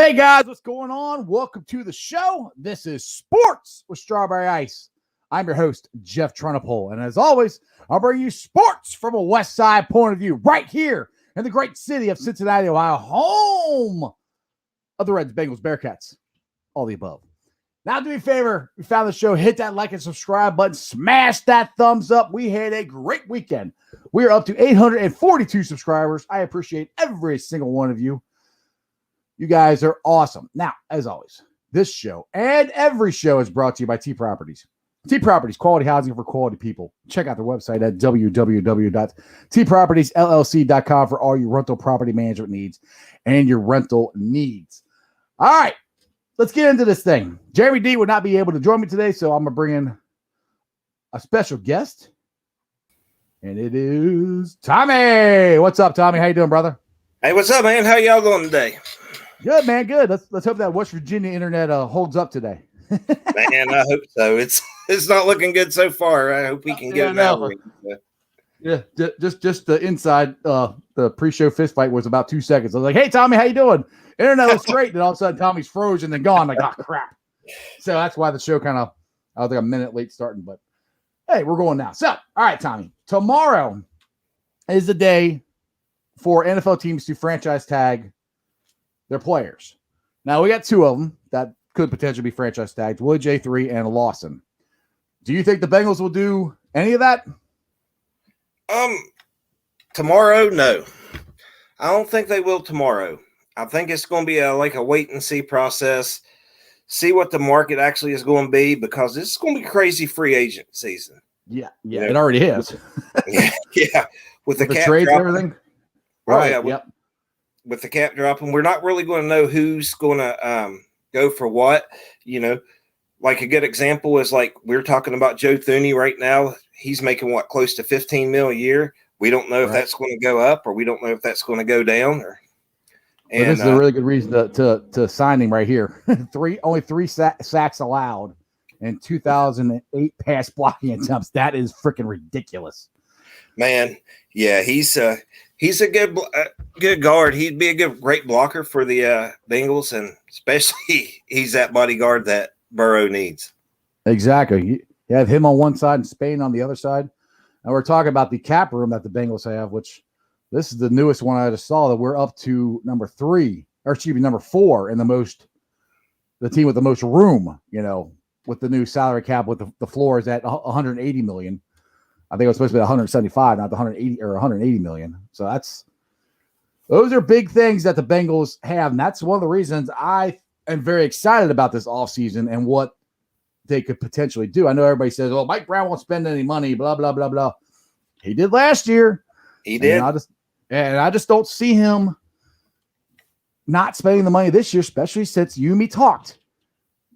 Hey guys, what's going on? Welcome to the show. This is Sports with Strawberry Ice. I'm your host, Jeff Trunapole, and as always, I'll bring you sports from a West Side point of view right here in the great city of Cincinnati, Ohio, home of the Reds, Bengals, Bearcats, all the above. Now, do me a favor, if you found the show, hit that like and subscribe button, smash that thumbs up. We had a great weekend. We are up to 842 subscribers. I appreciate every single one of you. You guys are awesome. Now, as always, this show and every show is brought to you by T Properties. T Properties, quality housing for quality people. Check out their website at www.tpropertiesllc.com for all your rental property management needs and your rental needs. All right, let's get into this thing. Jeremy D would not be able to join me today, so I'm going to bring in a special guest, and it is Tommy. What's up, Tommy? How you doing, brother? Hey, what's up, man? How y'all doing today? Good, man. Good. Let's hope that West Virginia internet holds up today. Man, I hope so. It's not looking good so far. I hope we can get it out. Yeah, just the inside. The pre-show fist fight was about 2 seconds. I was like, "Hey, Tommy, how you doing?" Internet looks great. Then all of a sudden, Tommy's frozen and gone. Like, oh crap. So that's why the show I was like a minute late starting. But hey, we're going now. So, all right, Tommy. Tomorrow is the day for NFL teams to franchise tag their players. Now, we got two of them that could potentially be franchise tagged, Willie J3 and Lawson. Do you think the Bengals will do any of that? Tomorrow, no. I don't think they will tomorrow. I think it's going to be like a wait-and-see process, see what the market actually is going to be, because it's going to be crazy free agent season. Yeah, it already is. yeah. With the cap trades dropping, and everything? Right, yeah. With the cap dropping, we're not really going to know who's going to go for what. You know, like a good example is like we're talking about Joe Thuney right now. He's making close to $15 million a year. We don't know if that's going to go up, or we don't know if that's going to go down. And this is a really good reason to sign him right here. Only three sacks allowed and 2008 pass blocking attempts. That is freaking ridiculous. Man, yeah, he's a good guard. He'd be a great blocker for the Bengals, and especially he's that bodyguard that Burrow needs. Exactly. You have him on one side and Spain on the other side. And we're talking about the cap room that the Bengals have, which this is the newest one I just saw, that we're up to number 4 in the team with the most room, with the new salary cap, with the floor is at $180 million. I think it was supposed to be 175, not the 180 or 180 million. So those are big things that the Bengals have. And that's one of the reasons I am very excited about this offseason and what they could potentially do. I know everybody says, "Oh, Mike Brown won't spend any money, blah, blah, blah, blah." He did last year. He did. And I just don't see him not spending the money this year, especially since you and me talked.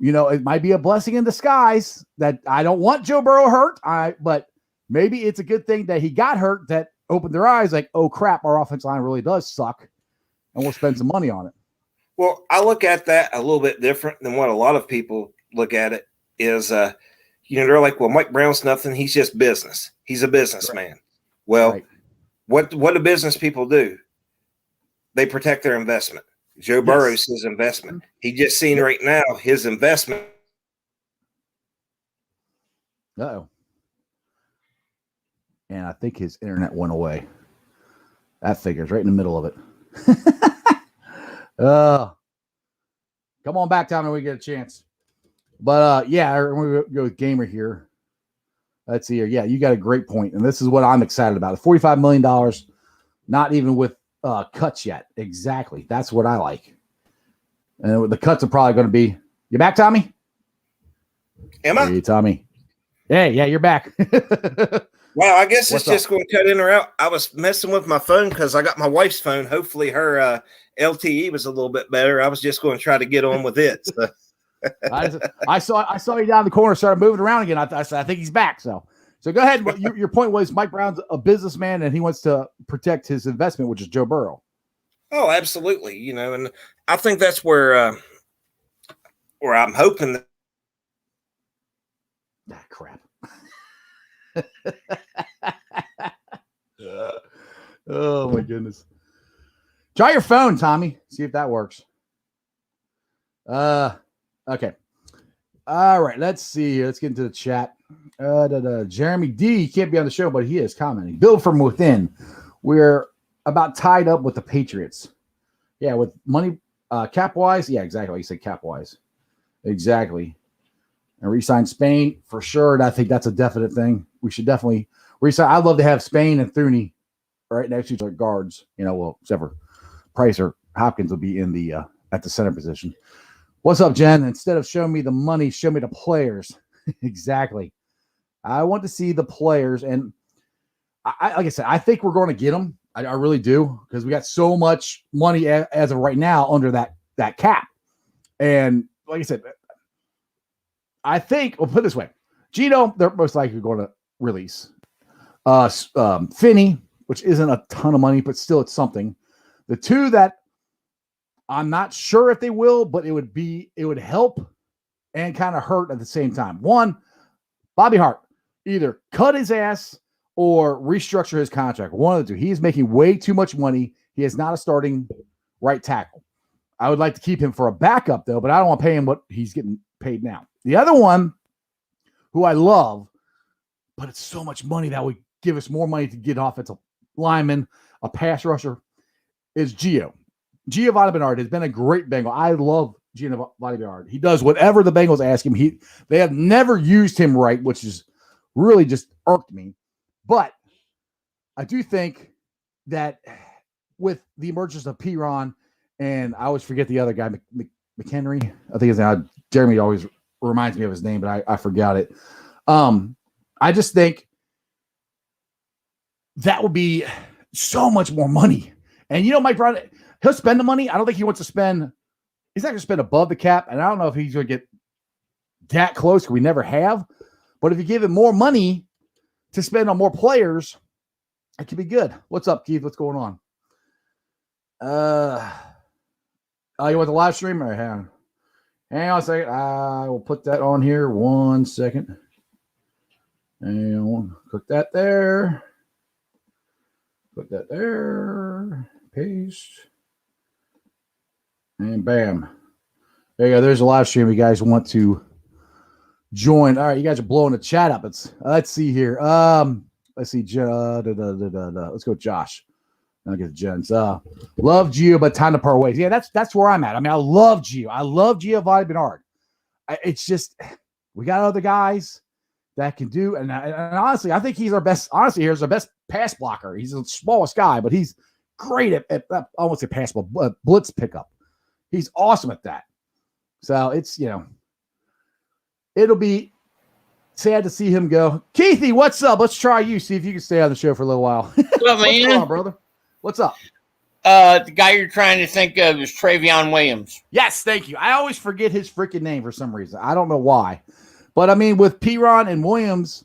It might be a blessing in disguise that I don't want Joe Burrow hurt. But maybe it's a good thing that he got hurt, that opened their eyes like, oh, crap, our offensive line really does suck, and we'll spend some money on it. Well, I look at that a little bit different than what a lot of people look at it is, they're like, well, Mike Brown's nothing. He's just business. He's a businessman. Right. Well, what do business people do? They protect their investment. Joe Burrow's his investment. He just seen right now his investment. Uh-oh. And I think his internet went away. That figure's right in the middle of it. Come on back, Tommy, when we get a chance. But, we go with Gamer here. Let's see here. Yeah, you got a great point. And this is what I'm excited about. $45 million, not even with cuts yet. Exactly. That's what I like. And the cuts are probably going to be – you back, Tommy? Am I? Hey, Tommy. Hey, yeah, you're back. Well, I guess it's just going to cut in or out. I was messing with my phone because I got my wife's phone. Hopefully her LTE was a little bit better. I was just going to try to get on with it. So. I saw you down the corner, started moving around again. I said, I think he's back. So go ahead. Your point was Mike Brown's a businessman and he wants to protect his investment, which is Joe Burrow. Oh, absolutely. And I think that's where I'm hoping that. Crap. Oh my goodness. Try your phone, Tommy. See if that works. Okay. All right. Let's see. Let's get into the chat. Jeremy D can't be on the show, but he is commenting. Build from within. We're about tied up with the Patriots. Yeah, with money cap wise. Yeah, exactly. You said cap wise. Exactly. And re-sign Spain for sure. And I think that's a definite thing. We should definitely re-sign. I'd love to have Spain and Thuney right next to each other guards. Well, except for Price or Hopkins will be in the at the center position. What's up, Jen? Instead of showing me the money, show me the players. Exactly. I want to see the players, and like I said, I think we're going to get them. I really do, because we got so much money as of right now under that cap. And like I said, I think we'll put it this way: Gino, they're most likely going to release. Finney, which isn't a ton of money, but still it's something. The two that I'm not sure if they will, but it would help and kind of hurt at the same time. One, Bobby Hart, either cut his ass or restructure his contract. One of the two. He is making way too much money. He is not a starting right tackle. I would like to keep him for a backup, though, but I don't want to pay him what he's getting paid now. The other one, who I love, but it's so much money that would give us more money to get offensive lineman, a pass rusher, is Gio. Giovanni Bernard has been a great Bengal. I love Giovanni Bernard. He does whatever the Bengals ask him. They have never used him right, which is really just irked me. But I do think that with the emergence of Piron, and I always forget the other guy, McHenry. I think his name. Jeremy always reminds me of his name, but I forgot it. I just think that would be so much more money. And Mike Brown, he'll spend the money. I don't think he wants to spend. He's not going to spend above the cap, and I don't know if he's going to get that close. We never have. But if you give him more money to spend on more players, it could be good. What's up, Keith? What's going on? You want the live stream? Or hang on a second. I will put that on here. 1 second. And click that there. Put that there. Paste. And bam. There you go. There's a live stream. You guys want to join. All right, you guys are blowing the chat up. Let's see here. Let's see. Let's go, Josh. I'll get Jen's. Love Gio, but time to part ways. Yeah, that's where I'm at. I mean, I love Gio. I love Giovanni Bernard. It's just we got other guys that can do. And honestly, I think he's our best. Honestly, he's our best pass blocker. He's the smallest guy, but he's great at I won't say pass, but blitz pickup. He's awesome at that. So it's it'll be sad to see him go. Keithy, what's up? Let's try you. See if you can stay on the show for a little while. What's up, man? What's going on, brother? What's up? The guy you're trying to think of is Travion Williams. Yes, thank you. I always forget his freaking name for some reason. I don't know why. But I mean, with Piron and Williams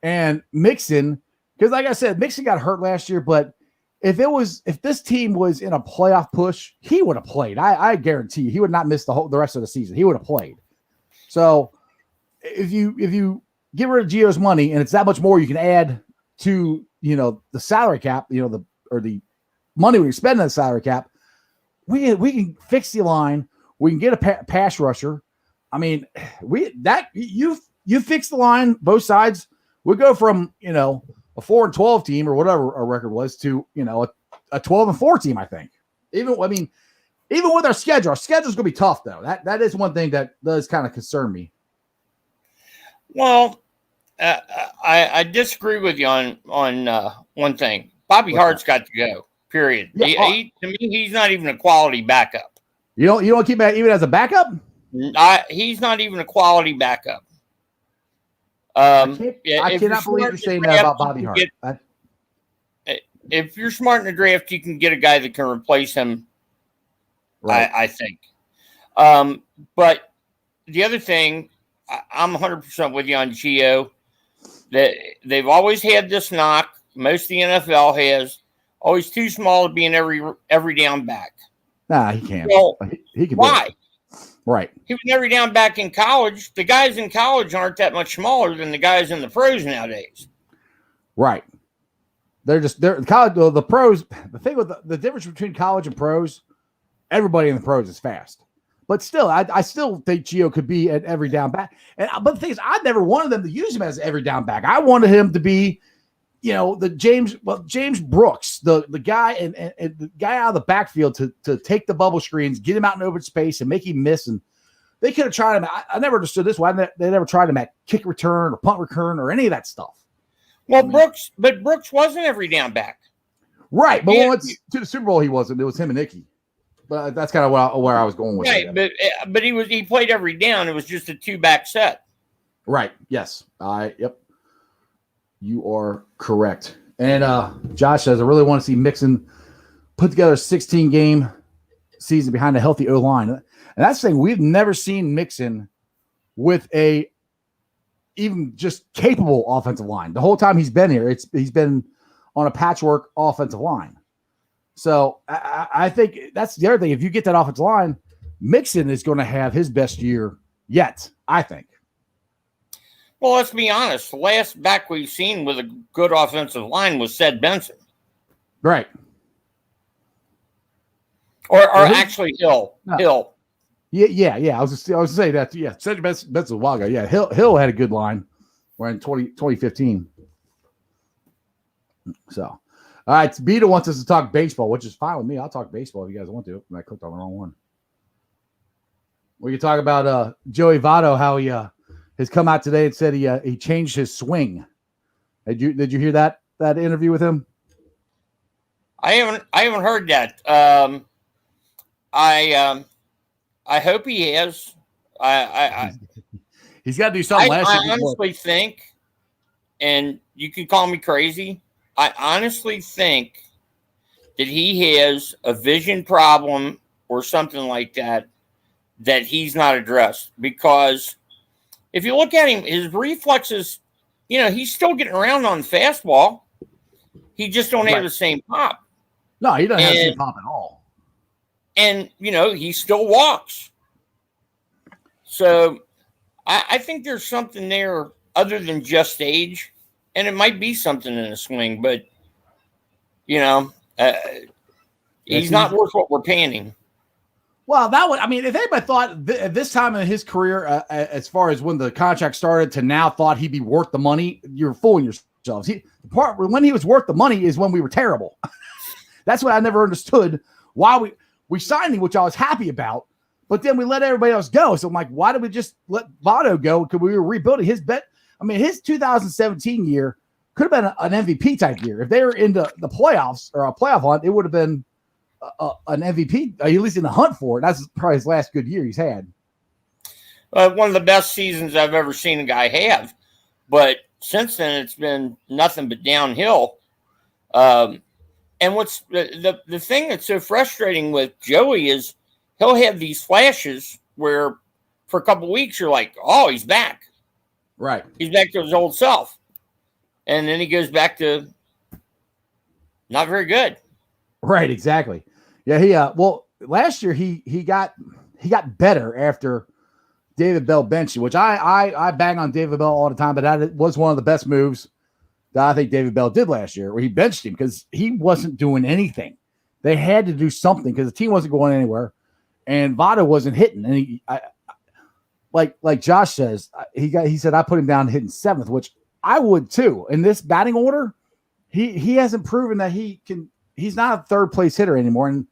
and Mixon, because like I said, Mixon got hurt last year, but if this team was in a playoff push, he would have played. I guarantee you, he would not miss the rest of the season. He would have played. So if you get rid of Gio's money and it's that much more you can add to the salary cap, the money we spend on the salary cap, we can fix the line. We can get a pass rusher. I mean, you fix the line both sides. We go from a 4-12 team or whatever our record was to a 12-4 team. I think even with our schedule's gonna be tough though. That is one thing that does kind of concern me. Well, I disagree with you on one thing. Bobby Hart's got to go. Period. Yeah, to me, he's not even a quality backup. You don't keep that even as a backup? He's not even a quality backup. I cannot believe you're saying that about Bobby Hart. If you're smart in the draft, you can get a guy that can replace him. Right. I think. But the other thing, I'm 100% with you on Gio. That they've always had this knock. Most of the NFL has. Always too small to be in every down back. Nah, he can't. Well, he can. Why? Right. He was every down back in college. The guys in college aren't that much smaller than the guys in the pros nowadays. Right. They're college. The pros. The thing with the difference between college and pros, everybody in the pros is fast, But still, I still think Gio could be an every down back. But the thing is, I never wanted them to use him as an every down back. I wanted him to be, the James Brooks, the guy and the guy out of the backfield to take the bubble screens, get him out in open space, and make him miss. And they could have tried him. I never understood this. Why they never tried him at kick return or punt return or any of that stuff. Well, Brooks wasn't every down back. Right, but when to the Super Bowl, he wasn't. It was him and Nicky. But that's kind of where I was going with it. Right, but he played every down. It was just a 2-back set. Right. Yes. Yep. You are correct. And Josh says, I really want to see Mixon put together a 16-game season behind a healthy O-line. And that's the thing. We've never seen Mixon with a even just capable offensive line. The whole time he's been here, he's been on a patchwork offensive line. So I think that's the other thing. If you get that offensive line, Mixon is going to have his best year yet, I think. Well, let's be honest. The last back we've seen with a good offensive line was Ced Benson. Right. Or actually Hill. No. Hill. Yeah. I was saying that. Yeah, Ced Benson a while ago. Yeah, Hill had a good line. We're in 2015. So, all right. Beta wants us to talk baseball, which is fine with me. I'll talk baseball if you guys want to. I clicked on the wrong one. We can talk about Joey Votto, how he has come out today and said he changed his swing. Did you hear that interview with him? I haven't heard that. I hope he has. He's got to do something. I honestly think, and you can call me crazy, I honestly think that he has a vision problem or something like that he's not addressed. Because if you look at him, his reflexes, he's still getting around on the fastball. He just don't have the same pop. No, he doesn't have the same pop at all. And, he still walks. So I think there's something there other than just age. And it might be something in the swing, but, he's not worth what we're paying him. Well, if anybody thought at this time in his career, as far as when the contract started to now thought he'd be worth the money, you're fooling yourselves. The part when he was worth the money is when we were terrible. That's what I never understood. Why we signed him, which I was happy about, but then we let everybody else go. So I'm like, why did we just let Votto go? Because we were rebuilding his bet. I mean, his 2017 year could have been an MVP type year. If they were into the playoffs or a playoff hunt, it would have been an MVP, at least in the hunt for it. That's probably his last good year he's had. One of the best seasons I've ever seen a guy have. But since then, it's been nothing but downhill. And what's the thing that's so frustrating with Joey is he'll have these flashes where for a couple of weeks you're like, oh, he's back. Right. He's back to his old self. And then he goes back to not very good. Right, exactly. Yeah, last year he got better after David Bell benched him, which I bang on David Bell all the time, but that was one of the best moves that I think David Bell did last year, where he benched him because he wasn't doing anything. They had to do something because the team wasn't going anywhere, and Votto wasn't hitting. And like Josh says, he said I put him down hitting 7th, which I would too. In this batting order, he hasn't proven that he can. He's not a third place hitter anymore, and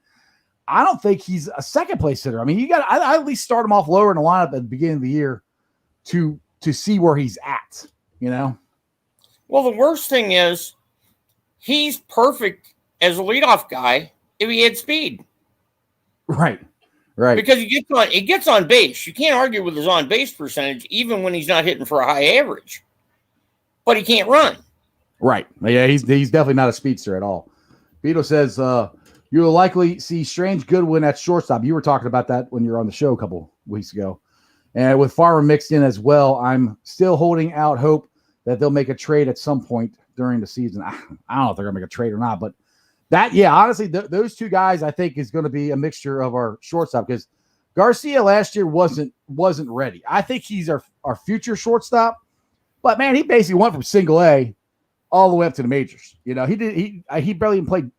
I don't think he's a second place hitter. I mean, I at least start him off lower in the lineup at the beginning of the year to see where he's at. Well, the worst thing is he's perfect as a leadoff guy if he had speed. Right. Because he gets on base. You can't argue with his on base percentage, even when he's not hitting for a high average. But he can't run. Right. Yeah, he's definitely not a speedster at all. Vito says you'll likely see Strange Goodwin at shortstop. You were talking about that when you were on the show a couple weeks ago. And with Farmer mixed in as well, I'm still holding out hope that they'll make a trade at some point during the season. I don't know if they're going to make a trade or not, but honestly, those two guys I think is going to be a mixture of our shortstop because Garcia last year wasn't ready. I think he's our future shortstop, but man, he basically went from single A all the way up to the majors. He barely even played.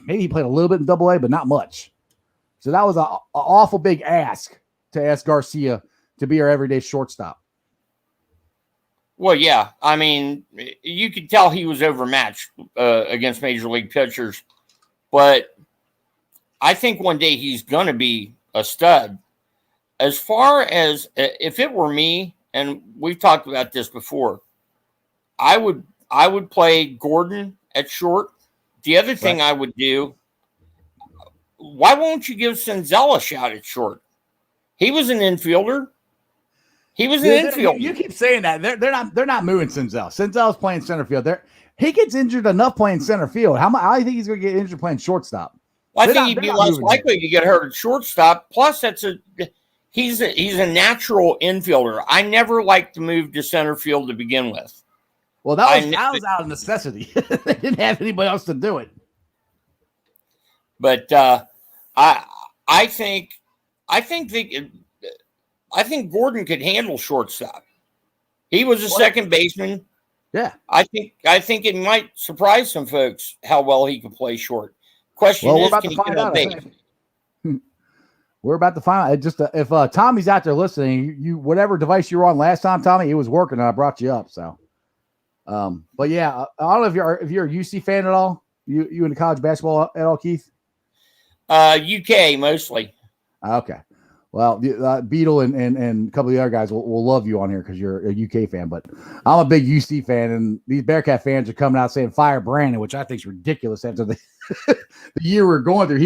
Maybe he played a little bit in Double A, but not much. So that was an awful big ask to ask Garcia to be our everyday shortstop. Well, yeah. I mean, you could tell he was overmatched against major league pitchers, but I think one day he's going to be a stud. As far as if it were me, and we've talked about this before, I would play Gordon at short. The other thing I would do, why won't you give Senzel a shot at short? He was an infielder. He was an infielder. You keep saying that. They're not moving Senzel. Senzel's playing center field. He gets injured enough playing center field. How do you think he's going to get injured playing shortstop? I think he'd be less likely to get hurt at shortstop. Plus, he's a natural infielder. I never liked to move to center field to begin with. Well, that was out of necessity. They didn't have anybody else to do it. But I think Gordon could handle shortstop. He was a second baseman. Yeah. I think it might surprise some folks how well he can play short. Question is, can he get on base? We're about to find out. Just if Tommy's out there listening, you whatever device you were on last time, Tommy, it was working, and I brought you up. So, but yeah, I don't know if you're a UC fan at all. You into college basketball at all, Keith? UK mostly. Okay. Well, Beetle and a couple of the other guys will love you on here because you're a UK fan. But I'm a big UC fan, and these Bearcat fans are coming out saying fire Brandon, which I think is ridiculous after the year we're going through.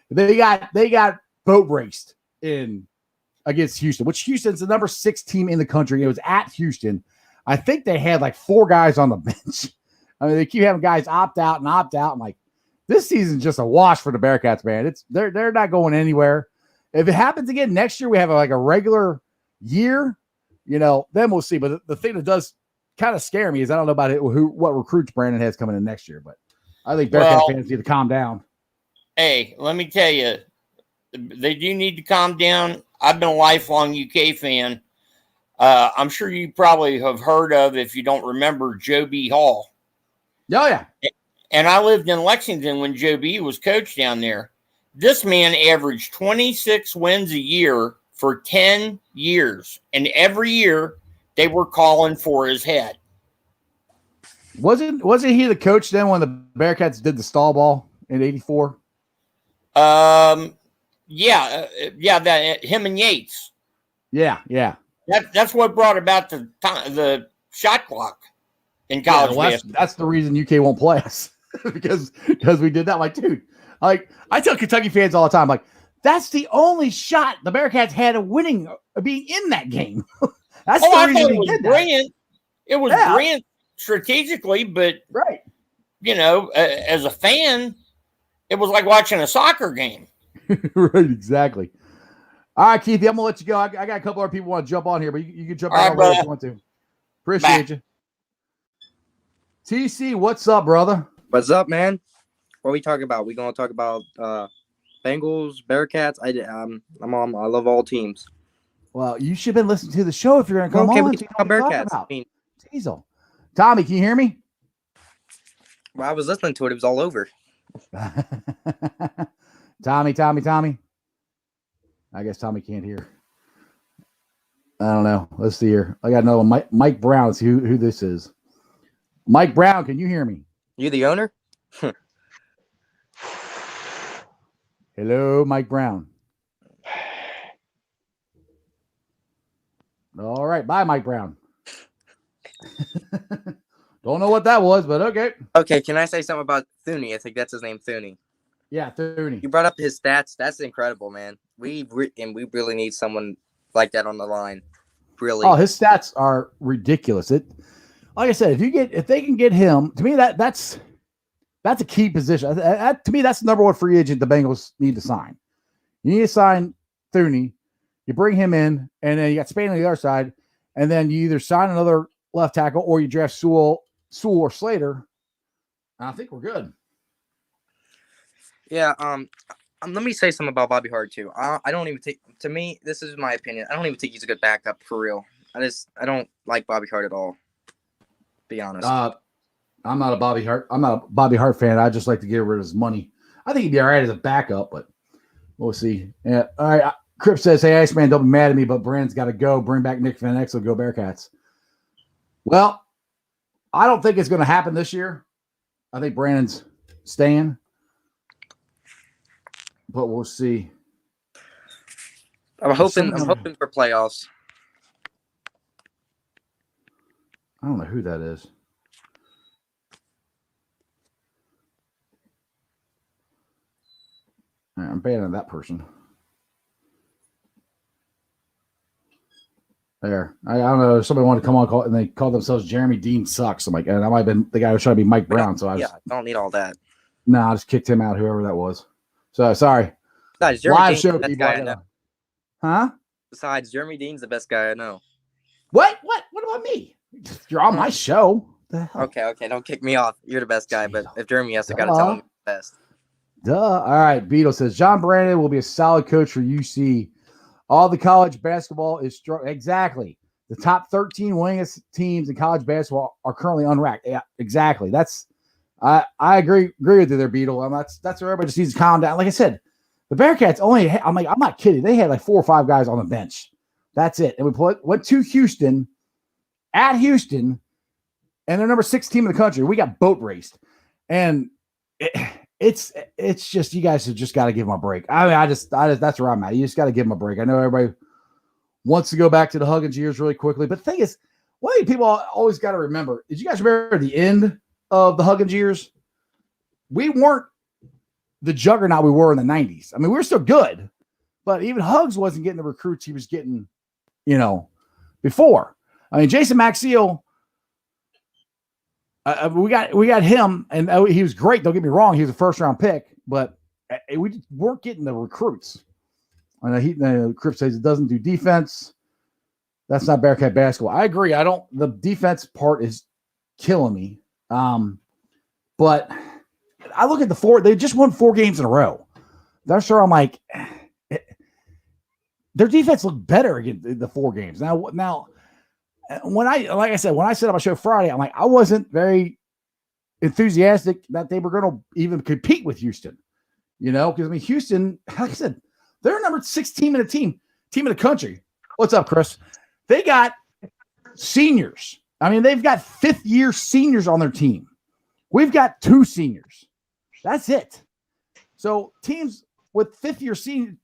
They got boat raced in against Houston, which Houston's the number 6 team in the country. It was at Houston. I think they had like 4 guys on the bench. I mean, they keep having guys opt out. I'm like, this season's just a wash for the Bearcats, man. They're not going anywhere. If it happens again next year, we have a regular year, then we'll see. But the thing that does kind of scare me is I don't know about what recruits Brandon has coming in next year. But I think Bearcat fans need to calm down. Hey, let me tell you, they do need to calm down. I've been a lifelong UK fan. I'm sure you probably have heard of, if you don't remember, Joe B. Hall. Oh, yeah. And I lived in Lexington when Joe B. was coach down there. This man averaged 26 wins a year for 10 years. And every year they were calling for his head. Wasn't he the coach then when the Bearcats did the stall ball in '84? Yeah, that him and Yates. Yeah. That's what brought about the shot clock in college basketball. That's the reason UK won't play us because we did that. I'm like, dude, like I tell Kentucky fans all the time, like that's the only shot the Bearcats had of being in that game. That's the reason we did brilliant. It was brilliant strategically, but right, as a fan, it was like watching a soccer game. Right, exactly. All right, Keithy, I'm gonna let you go. I got a couple other people want to jump on here, but you can jump on if you want to. Appreciate you. TC, what's up, brother? What's up, man? What are we talking about? We gonna talk about Bengals, Bearcats. I love all teams. Well, you should have been listening to the show if you're gonna come on. We talk about Bearcats. Diesel. Tommy, can you hear me? Well, I was listening to it. It was all over. Tommy. I guess Tommy can't hear. I don't know. Let's see here. I got to know Mike Brown. See who this is. Mike Brown, can you hear me? You the owner? Hello, Mike Brown. All right. Bye, Mike Brown. Don't know what that was, but okay. Okay, can I say something about Thuney? I think that's his name, Thuney. Yeah, Thuney. You brought up his stats. That's incredible, man. We really need someone like that on the line. Really. Oh, his stats are ridiculous. Like I said, if they can get him, to me that's a key position. To me, that's the number 1 free agent the Bengals need to sign. You need to sign Thuney. You bring him in, and then you got Spain on the other side, and then you either sign another left tackle or you draft Sewell or Slater. I think we're good. Yeah. Let me say something about Bobby Hart too. I don't even think. To me, this is my opinion. I don't even think he's a good backup for real. I don't like Bobby Hart at all. Be honest. I'm not a Bobby Hart fan. I just like to get rid of his money. I think he'd be all right as a backup, but We'll see. Yeah. All right. Crip says, "Hey, Iceman, don't be mad at me, but Brandon's got to go. Bring back Nick Van Exel. Go Bearcats." Well, I don't think it's going to happen this year. I think Brandon's staying, but we'll see. I'm hoping for playoffs. I don't know who that is. Right, I'm banning that person. There. I don't know. Somebody wanted to come on and they called themselves Jeremy Dean Sucks. I'm like, and that might have been the guy who was trying to be Mike Brown. So I don't need all that. I just kicked him out, whoever that was. So sorry. Besides, Jeremy Live Dean's show the best people. guy I know. Huh? Besides, Jeremy Dean's the best guy I know. What? What about me? You're on my show. Okay. Don't kick me off. You're the best guy, but if Jeremy has to, gotta tell him the best. Duh. All right. Beetle says John Brandon will be a solid coach for UC. All the college basketball is strong. Exactly. The top 13 winningest teams in college basketball are currently unranked. Yeah, exactly. I agree with you there, Beetle. That's where everybody just needs to calm down. Like I said, the Bearcats I'm not kidding. They had like 4 or 5 guys on the bench. That's it. And we went to Houston, and they're number 6 team in the country. We got boat raced. And it's just, you guys have just got to give them a break. I mean, I just that's where I'm at. You just got to give them a break. I know everybody wants to go back to the Huggins years really quickly, but the thing is, one thing people always got to remember is, you guys remember the end of the Huggins years? We weren't the juggernaut we were in the 90s. I mean, we were still good, but even Huggs wasn't getting the recruits he was getting, before. I mean, Jason Maxiel, we got him, and he was great. Don't get me wrong; he was a first-round pick, but we weren't getting the recruits. And Crip says it doesn't do defense. That's not Bearcat basketball. I agree. The defense part is killing me. But I look at the 4. They just won 4 games in a row. That's where I'm like, their defense looked better in the 4 games. Now, when I said on my show Friday, I'm like, I wasn't very enthusiastic that they were going to even compete with Houston, because I mean, Houston, like I said, they're number 6 team in the country. What's up, Chris? They got seniors. I mean, they've got 5th-year seniors on their team. We've got 2 seniors. That's it. So teams with 5th-year seniors,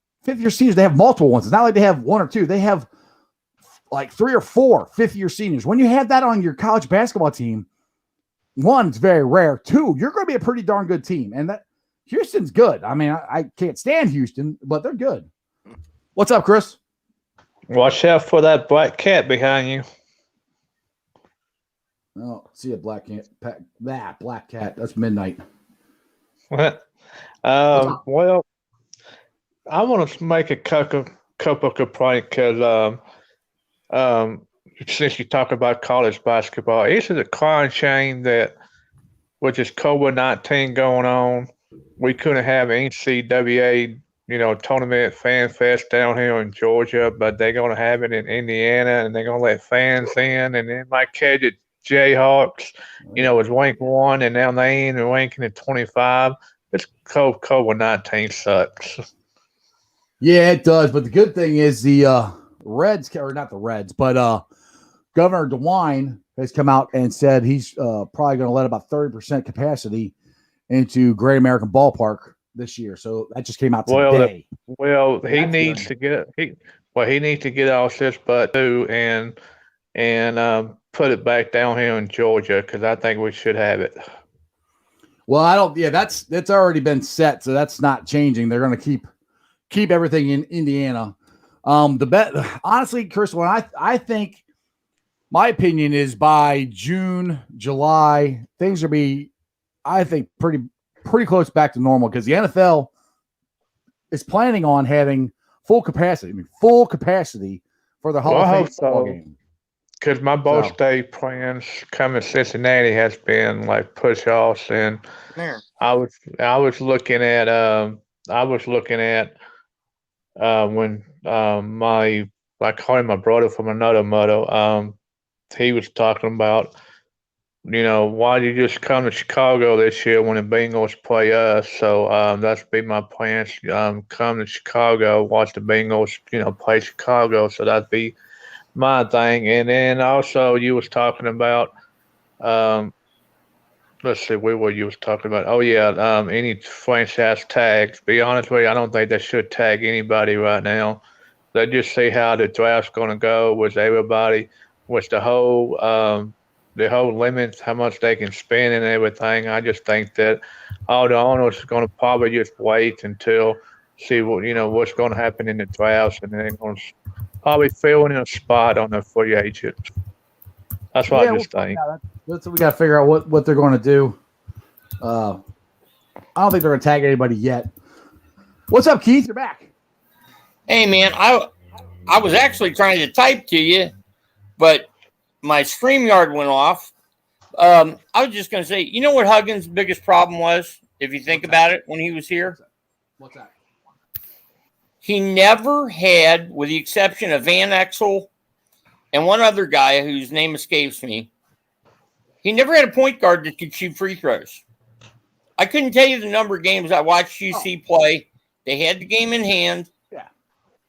they have multiple ones. It's not like they have 1 or 2. They have like 3 or 4 5th-year seniors. When you have that on your college basketball team, 1, it's very rare. 2, you're going to be a pretty darn good team. And that Houston's good. I mean, I can't stand Houston, but they're good. What's up, Chris? Watch out for that black cat behind you. Oh, see a black cat. Black cat. That's midnight. What? Well, I want to make a couple complaints because since you talk about college basketball, it's a crying shame that with this COVID-19 going on, we couldn't have NCAA, tournament fan fest down here in Georgia, but they're going to have it in Indiana, and they're going to let fans in, and then like catch it Jayhawks, was ranked 1, and now they ain't ranking at 25. It's COVID-19 sucks. Yeah, it does. But the good thing is the Reds, or not the Reds, but Governor DeWine has come out and said he's probably going to let about 30% capacity into Great American Ballpark this year. So that just came out today. He needs to get off this butt too and put it back down here in Georgia, because I think we should have it. Well, I don't. Yeah, that's already been set, so that's not changing. They're going to keep everything in Indiana. Honestly, Chris, when I think, my opinion is by June, July, things will be, I think, pretty close back to normal, because the NFL is planning on having full capacity. I mean, full capacity for the Hall of Fame football game. Because my birthday plans coming to Cincinnati has been like push offs, and I was looking at when I called him my brother from another mother. He was talking about why do you just come to Chicago this year when the Bengals play us? So that's be my plans. Come to Chicago, watch the Bengals, play Chicago. So that'd be my thing. And then also you was talking about, let's see, what you was talking about. Oh yeah, any franchise tags. Be honest with you, I don't think they should tag anybody right now. They just see how the draft's going to go with everybody, with the whole limits, how much they can spend and everything. I just think that all the owners are going to probably just wait until see what's going to happen in the drafts, and then they're going to probably fill in a spot on the free agents. That's what I just think. That's what we got to figure out what they're going to do. I don't think they're going to tag anybody yet. What's up, Keith? You're back. Hey, man, I was actually trying to type to you, but my StreamYard went off. I was just going to say, you know what Huggins' biggest problem was, if you think about it, when he was here? What's that? He never had, with the exception of Van Exel and one other guy whose name escapes me, he never had a point guard that could shoot free throws. I couldn't tell you the number of games I watched UC play. They had the game in hand. Yeah.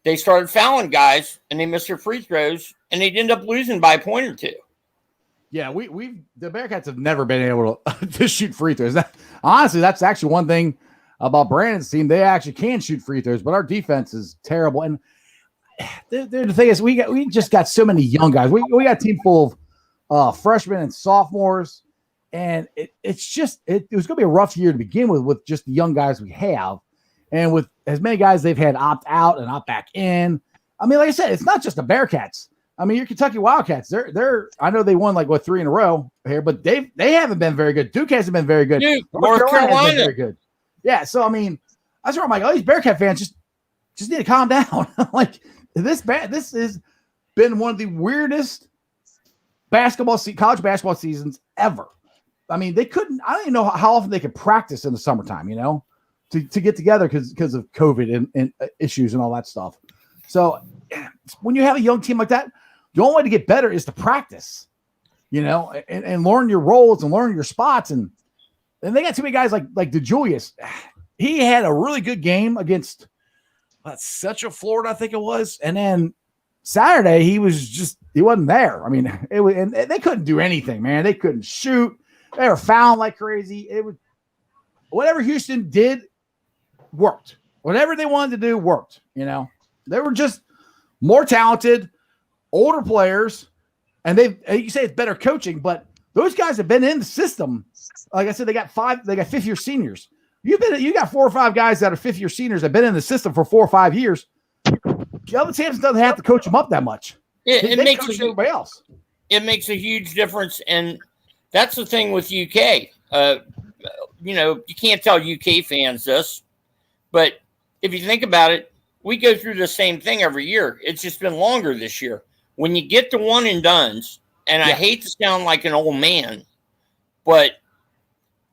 They started fouling guys, and they missed their free throws, and they'd end up losing by a point or two. Yeah, the Bearcats have never been able to shoot free throws. Honestly, that's actually one thing about Brandon's team. They actually can shoot free throws, but our defense is terrible. And the thing is, we just got so many young guys. We got a team full of freshmen and sophomores, and it was going to be a rough year to begin with just the young guys we have. And with as many guys they've had opt out and opt back in. I mean, like I said, it's not just the Bearcats. I mean, your Kentucky Wildcats, they're I know they won 3 in a row here, but they haven't been very good. Duke hasn't been very good. Dude, North Carolina hasn't been very good. Yeah, so I mean, that's where I'm like, these Bearcat fans just need to calm down. This has been one of the weirdest college basketball seasons ever. I mean, I don't even know how often they could practice in the summertime, to get together because of COVID and issues and all that stuff. So when you have a young team like that, the only way to get better is to practice, and learn your roles and learn your spots. And they got too many guys like DeJulius. He had a really good game against Central Florida, I think it was. And then Saturday, he wasn't there. I mean, and they couldn't do anything, man. They couldn't shoot. They were fouling like crazy. Whatever Houston did worked. Whatever they wanted to do worked. They were just more talented, older players, and you say it's better coaching, but those guys have been in the system. Like I said, they got 5th-year seniors. You got 4 or 5 guys that are 5th-year seniors that have been in the system for 4 or 5 years. Kelvin Sampson doesn't have to coach them up that much. It makes everybody else. It makes a huge difference, and that's the thing with UK. You can't tell UK fans this, but if you think about it, we go through the same thing every year. It's just been longer this year. When you get to one and dones, and I hate to sound like an old man, but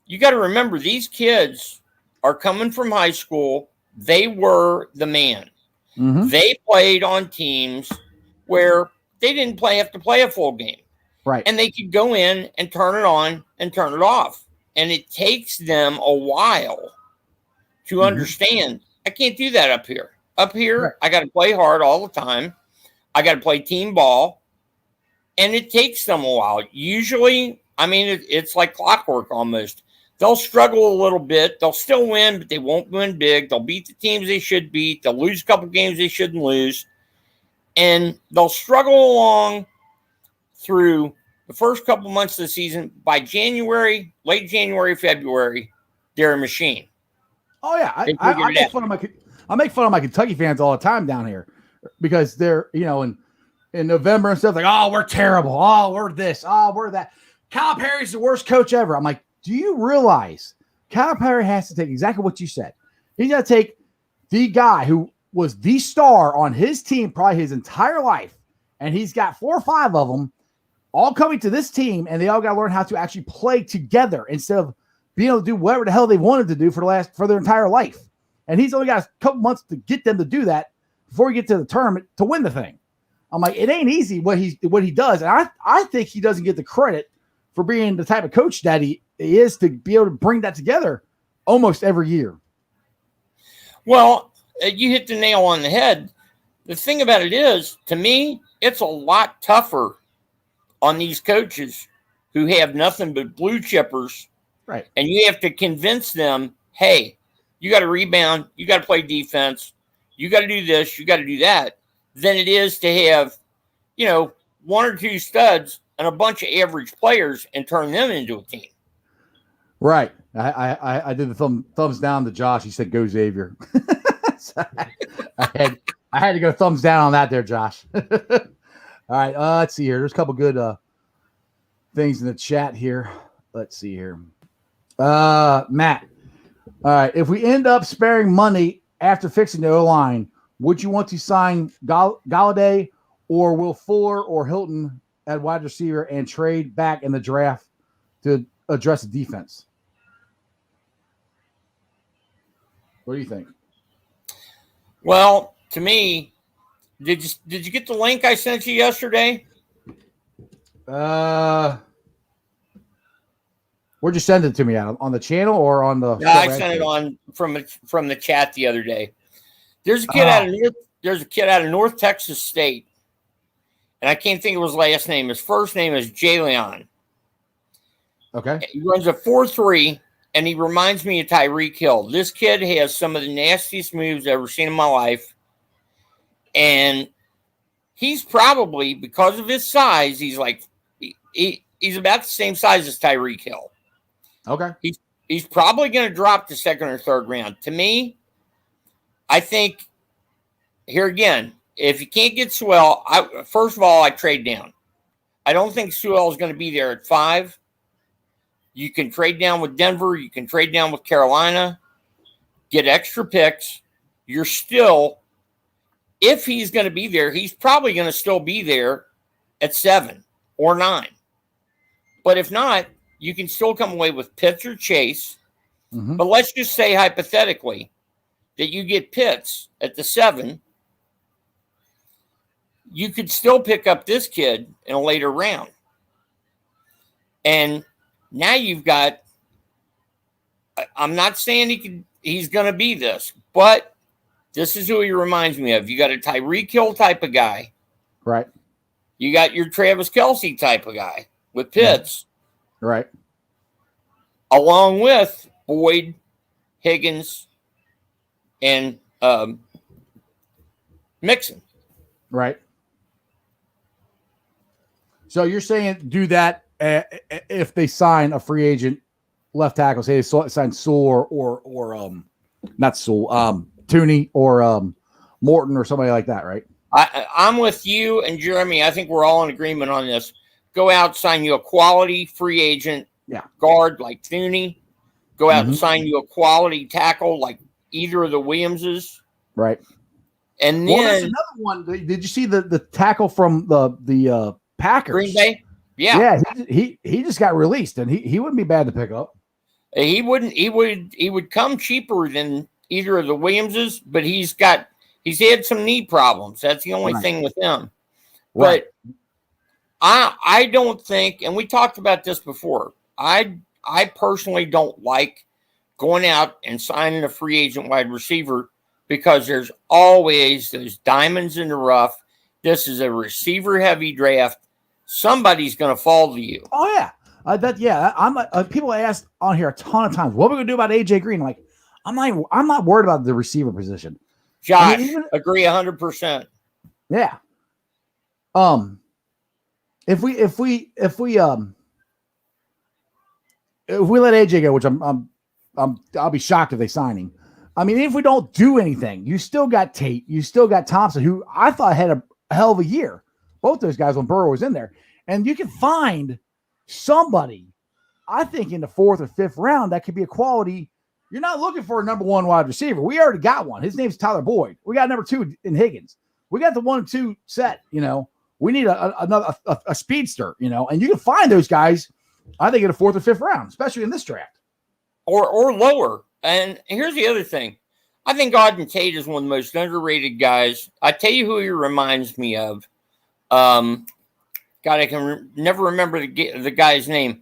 you got to remember these kids are coming from high school. They were the man. Mm-hmm. They played on teams where they didn't have to play a full game. Right. And they could go in and turn it on and turn it off. And it takes them a while to understand. I can't do that up here. Up here, right. I got to play hard all the time. I got to play team ball. And it takes them a while. Usually, I mean, it's like clockwork almost. They'll struggle a little bit. They'll still win, but they won't win big. They'll beat the teams they should beat. They'll lose a couple games they shouldn't lose. And they'll struggle along through the first couple months of the season. By January, late January, February, they're a machine. Oh, yeah. I make fun of my Kentucky fans all the time down here because they're, in November and stuff like, oh, we're terrible. Oh, we're this. Oh, we're that. Calipari's the worst coach ever. I'm like, do you realize Calipari has to take exactly what you said? He's got to take the guy who was the star on his team probably his entire life, and he's got 4 or 5 of them all coming to this team, and they all got to learn how to actually play together instead of being able to do whatever the hell they wanted to do for their entire life. And he's only got a couple months to get them to do that before we get to the tournament to win the thing. I'm like, it ain't easy what he does, and I think he doesn't get the credit for being the type of coach that he is to be able to bring that together almost every year. Well, you hit the nail on the head. The thing about it is, to me, it's a lot tougher on these coaches who have nothing but blue chippers. Right. And you have to convince them, hey, you got to rebound, you got to play defense, you got to do this, you got to do that, than it is to have, one or two studs and a bunch of average players and turn them into a team. Right. I did the thumbs down to Josh. He said, "Go Xavier." So I had to go thumbs down on that there, Josh. All right. Let's see here. There's a couple good things in the chat here. Let's see here. Matt. All right. If we end up sparing money after fixing the O-line, would you want to sign Galladay or Will Fuller or Hilton at wide receiver and trade back in the draft to address the defense? What do you think? Well, to me, did you get the link I sent you yesterday? Where'd you send it to me at? On the channel or on the? No, I sent it on from the chat the other day. There's a kid out of North Texas State, and I can't think of his last name. His first name is Jalen. Okay. He runs a 4.3, and he reminds me of Tyreek Hill. This kid has some of the nastiest moves I've ever seen in my life, and he's probably, because of his size, he's about the same size as Tyreek Hill. Okay. He's probably going to drop to second or third round. To me, I think, here again, if you can't get Sewell, first of all, I trade down. I don't think Sewell is going to be there at 5. You can trade down with Denver. You can trade down with Carolina. Get extra picks. You're still, if he's going to be there, he's probably going to still be there at 7 or 9. But if not, you can still come away with Pitts or Chase. Mm-hmm. But let's just say hypothetically that you get Pitts at the 7. You could still pick up this kid in a later round. And now you've got, I'm not saying he's going to be this, but this is who he reminds me of. You got a Tyreek Hill type of guy. Right. You got your Travis Kelce type of guy with Pitts. Right. Along with Boyd, Higgins, and Mixon. Right. So you're saying do that if they sign a free agent left tackle, say they sign Sewell or not Sewell, Tooney or Morton or somebody like that, right? I'm with you and Jeremy. I think we're all in agreement on this. Go out, sign you a quality free agent guard like Tooney. Go out and sign you a quality tackle like either of the Williamses. Right. And then there's another one. Did you see the tackle from the Packers? Green Bay? Yeah. Yeah, he just got released, and he wouldn't be bad to pick up. He would come cheaper than either of the Williamses, but he's had some knee problems. That's the only thing with him. Right. But I don't think, and we talked about this before, I personally don't like going out and signing a free agent wide receiver because there's always those diamonds in the rough. This is a receiver-heavy draft. Somebody's going to fall to you. Oh yeah, people asked on here a ton of times, what are we going to do about AJ Green? Like, I'm not worried about the receiver position. Josh, agree 100%. Yeah. If we let AJ go, which I'll be shocked if they sign him. I mean, if we don't do anything, you still got Tate, you still got Thompson, who I thought had a hell of a year. Both those guys when Burrow was in there. And you can find somebody, I think, in the 4th or 5th round that could be a quality. You're not looking for a number 1 wide receiver. We already got one. His name's Tyler Boyd. We got number 2 in Higgins. We got the 1 and 2 set, We need another speedster, and you can find those guys, I think, in the 4th or 5th round, especially in this draft. Or lower. And here's the other thing. I think Auden Tate is one of the most underrated guys. I tell you who he reminds me of. God, I can never remember the guy's name.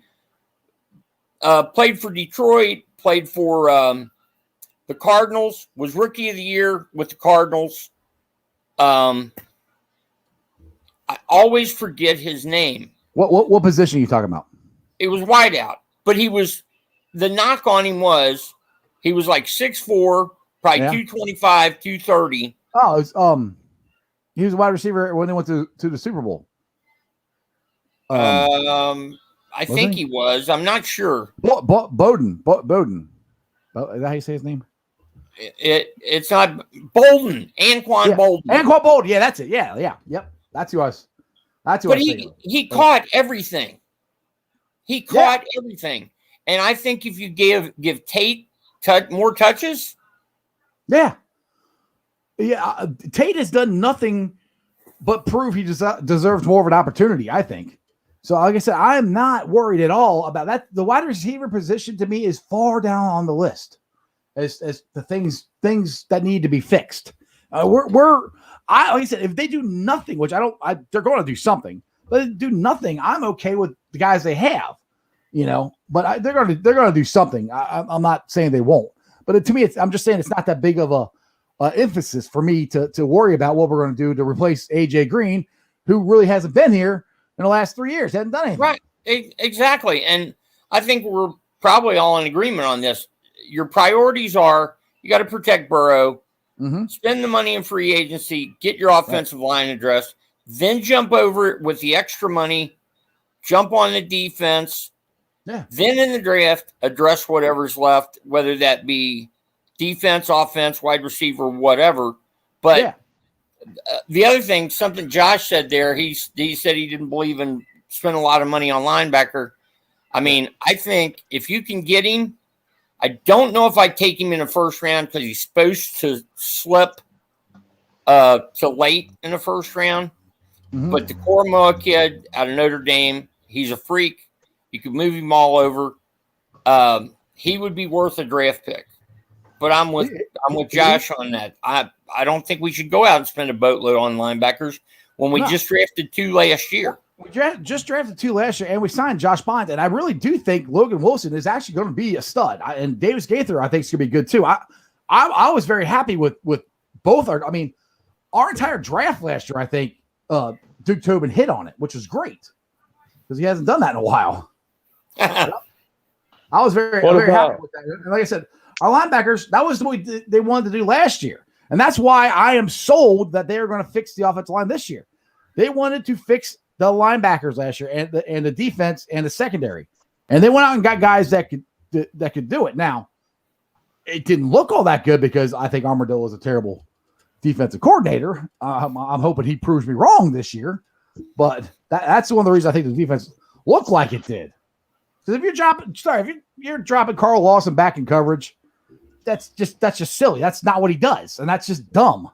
Played for Detroit, played for the Cardinals, was Rookie of the Year with the Cardinals. I always forget his name. What position are you talking about? It was wideout, but the knock on him was he was like 6'4", probably 225, 230. Oh, it was, he was a wide receiver when they went to the Super Bowl. I think he was. I'm not sure. Bowden. Is that how you say his name? It's not Bolden. Anquan Bolden. Anquan Bolden. Yeah, that's it. Yeah. Yep. That's who I was. But he caught everything. He caught everything. And I think if you give Tate more touches. Yeah. Tate has done nothing but prove he deserves more of an opportunity, I think. So, like I said, I am not worried at all about that. The wide receiver position to me is far down on the list as the things that need to be fixed. Like I said, if they do nothing, which they're going to do something, but if they do nothing, I'm okay with the guys they have, but they're going to do something. I'm not saying they won't, but to me, I'm just saying it's not that big of a emphasis for me to worry about what we're going to do to replace AJ Green, who really hasn't been here in the last 3 years, hasn't done anything. Right, exactly. And I think we're probably all in agreement on this. Your priorities are you got to protect Burrow, spend the money in free agency, get your offensive line addressed, then jump over it with the extra money, jump on the defense, then in the draft, address whatever's left, whether that be defense, offense, wide receiver, whatever. But the other thing, something Josh said there, he said he didn't believe in spending a lot of money on linebacker. I mean, I think if you can get him, I don't know if I'd take him in the first round because he's supposed to slip to late in the first round. But the Koromoa kid out of Notre Dame, he's a freak. You could move him all over. He would be worth a draft pick. But I'm with Josh on that. I don't think we should go out and spend a boatload on linebackers when we just drafted 2 last year. We just drafted 2 last year, and we signed Josh Bynes. And I really do think Logan Wilson is actually going to be a stud. And Davis Gaither, I think, is going to be good too. I was very happy with both. Our entire draft last year, I think Duke Tobin hit on it, which was great because he hasn't done that in a while. I was very happy with that. And like I said, our linebackers, that was what they wanted to do last year. And that's why I am sold that they are going to fix the offensive line this year. They wanted to fix the linebackers last year and the defense and the secondary. And they went out and got guys that could do it. Now, it didn't look all that good because I think Armadillo is a terrible defensive coordinator. I'm hoping he proves me wrong this year. But that's one of the reasons I think the defense looked like it did. Because if you're dropping Carl Lawson back in coverage, that's just silly. That's not what he does, and that's just dumb.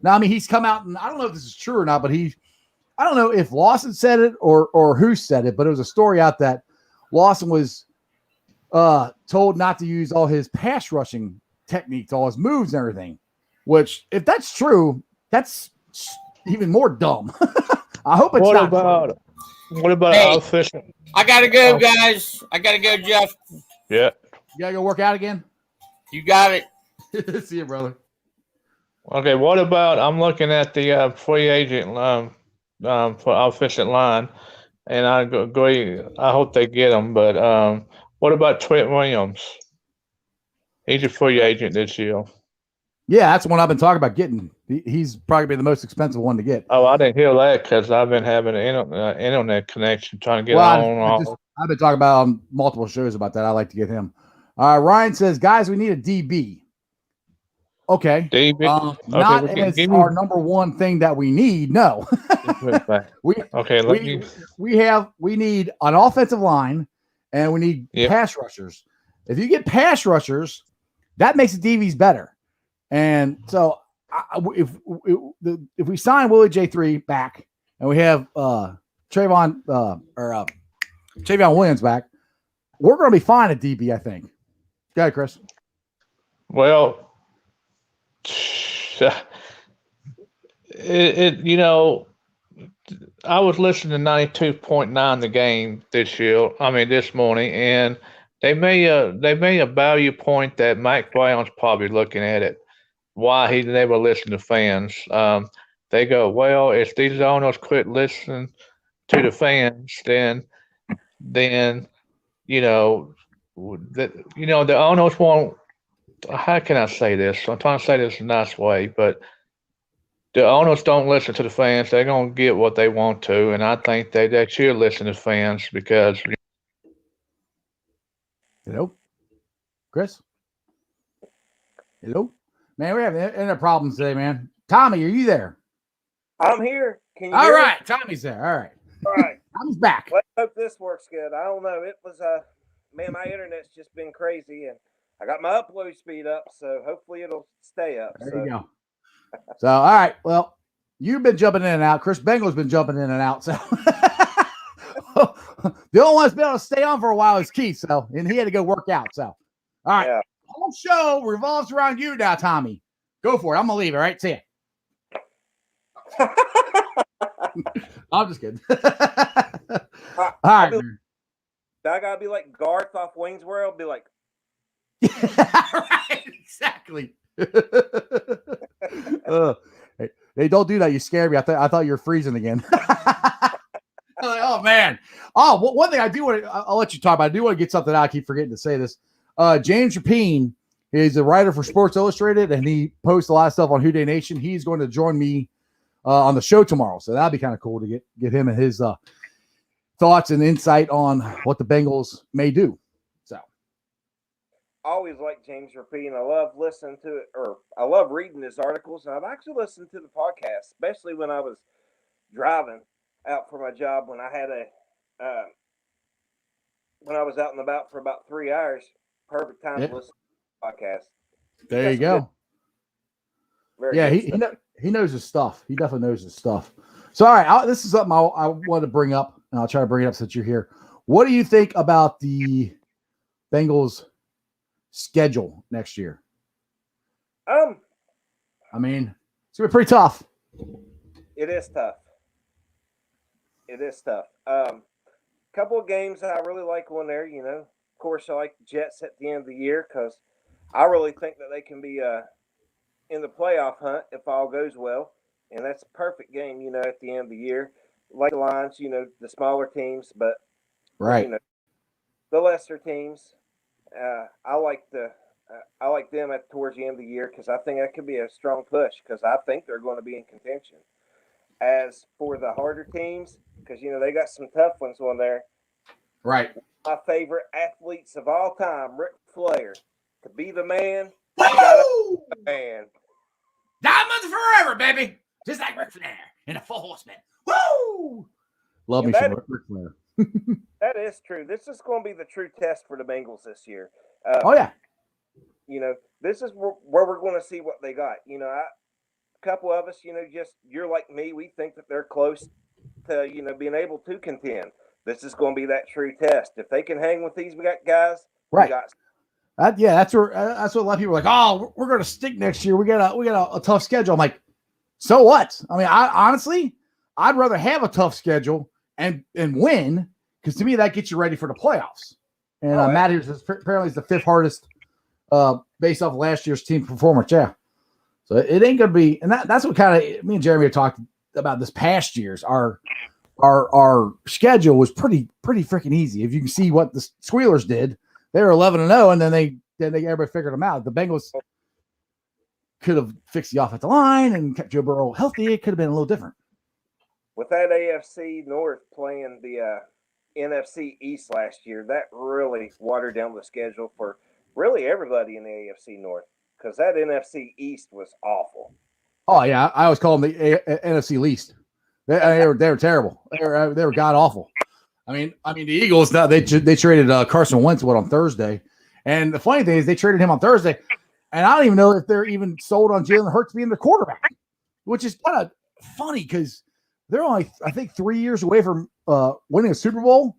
Now, I mean, he's come out, and I don't know if this is true or not, but I don't know if Lawson said it or who said it, but it was a story out that Lawson was told not to use all his pass rushing techniques, all his moves and everything, which, if that's true, that's even more dumb. I hope it's not true. What about efficient? I got to go, guys. I got to go, Jeff. Yeah. You got to go work out again? You got it. See you, brother. Okay, what about I'm looking at the free agent for offensive line, and I agree. I hope they get him. But what about Trent Williams? He's a free agent this year. Yeah, that's the one I've been talking about getting. He's probably the most expensive one to get. Oh, I didn't hear that because I've been having an internet connection trying to get on. I've been talking about on multiple shows about that. I like to get him. Ryan says, guys, we need a DB. Okay. DB? Not as our number one thing that we need. No. we need an offensive line and we need pass rushers. If you get pass rushers, that makes the DBs better. And so if we sign Willie J3 back and we have Trayvon Williams back, we're going to be fine at DB, I think. Go ahead, Chris. Well, I was listening to 92.9 the game this morning, and They made a value point that Mike Brown's probably looking at it. Why he never listened to fans. They go, well, if these owners quit listening to the fans, then the owners won't. How can I say this? I'm trying to say this in a nice way, but the owners don't listen to the fans. They're gonna get what they want to, and I think they should listen to fans because. Hello, Chris. Hello, man. We're having internet problems today, man. Tommy, are you there? I'm here. Can you All hear right, me? Tommy's there. All right. All right. Tommy's back. Let's hope this works good. I don't know. It was man, my internet's just been crazy, and I got my upload speed up, so hopefully it'll stay up. There you go. So, all right. Well, you've been jumping in and out. Chris Bengal's been jumping in and out. So, the only one that's been able to stay on for a while is Keith. So, and he had to go work out. So, all right. Yeah. The whole show revolves around you now, Tommy. Go for it. I'm gonna leave it. All right. See ya. I'm just kidding. All right. I gotta be like Garth off Wayne's World. Be like, right, exactly. Hey, don't do that. You scared me. I thought you were freezing again. Like, oh man. Oh, one thing I do want to. I'll let you talk about. I do want to get something out. I keep forgetting to say this. James Rapine is a writer for Sports Illustrated, and he posts a lot of stuff on Who Dey Nation. He's going to join me on the show tomorrow, so that'd be kind of cool to get him and his thoughts and insight on what the Bengals may do. So, always like James Rapine. I love listening to it, or I love reading his articles, and I've actually listened to the podcast, especially when I was driving out for my job. When I had when I was out and about for about 3 hours, perfect time to listen to the podcast. There you go. Very he knows his stuff. He definitely knows his stuff. So, all right, this is something I want to bring up, and I'll try to bring it up since you're here. What do you think about the Bengals' schedule next year? I mean, it's gonna be pretty tough. It is tough. It is tough. Couple of games that I really like on there. You know, of course, I like the Jets at the end of the year because I really think that they can be in the playoff hunt if all goes well. And that's a perfect game, you know, at the end of the year. Like the Lions, you know, the smaller teams, but right, you know, the lesser teams. I like them at towards the end of the year because I think that could be a strong push because I think they're going to be in contention. As for the harder teams, because you know they got some tough ones on there. Right. My favorite athletes of all time, Ric Flair, to be the man. Woo! The man. Diamonds forever, baby. Just like Ric Flair in a Four Horsemen. Woo! Love me some Ric Flair. That is true. This is going to be the true test for the Bengals this year. Oh, yeah. You know, this is where we're going to see what they got. You know, a couple of us, you know, just you're like me. We think that they're close to, you know, being able to contend. This is going to be that true test. If they can hang with these guys, right? That's what a lot of people are like. Oh, we're going to stick next year. We got a tough schedule. I'm like, so what? I mean, honestly, I'd rather have a tough schedule and win because to me that gets you ready for the playoffs. And Matt here says apparently it's the fifth hardest based off last year's team performance. Yeah, so it ain't going to be. And that's what kind of me and Jeremy have talked about this past year's. Our schedule was pretty freaking easy. If you can see what the Squealers did, they were 11-0, and then everybody figured them out. The Bengals could have fixed the offensive line and kept Joe Burrow healthy. It could have been a little different. With that AFC North playing the NFC East last year, that really watered down the schedule for really everybody in the AFC North because that NFC East was awful. Oh yeah, I always call them the NFC least. They were terrible. They were god awful. I mean the Eagles now they traded Carson Wentz on Thursday, and the funny thing is they traded him on Thursday, and I don't even know if they're even sold on Jalen Hurts being the quarterback, which is kind of funny because they're only I think 3 years away from winning a Super Bowl,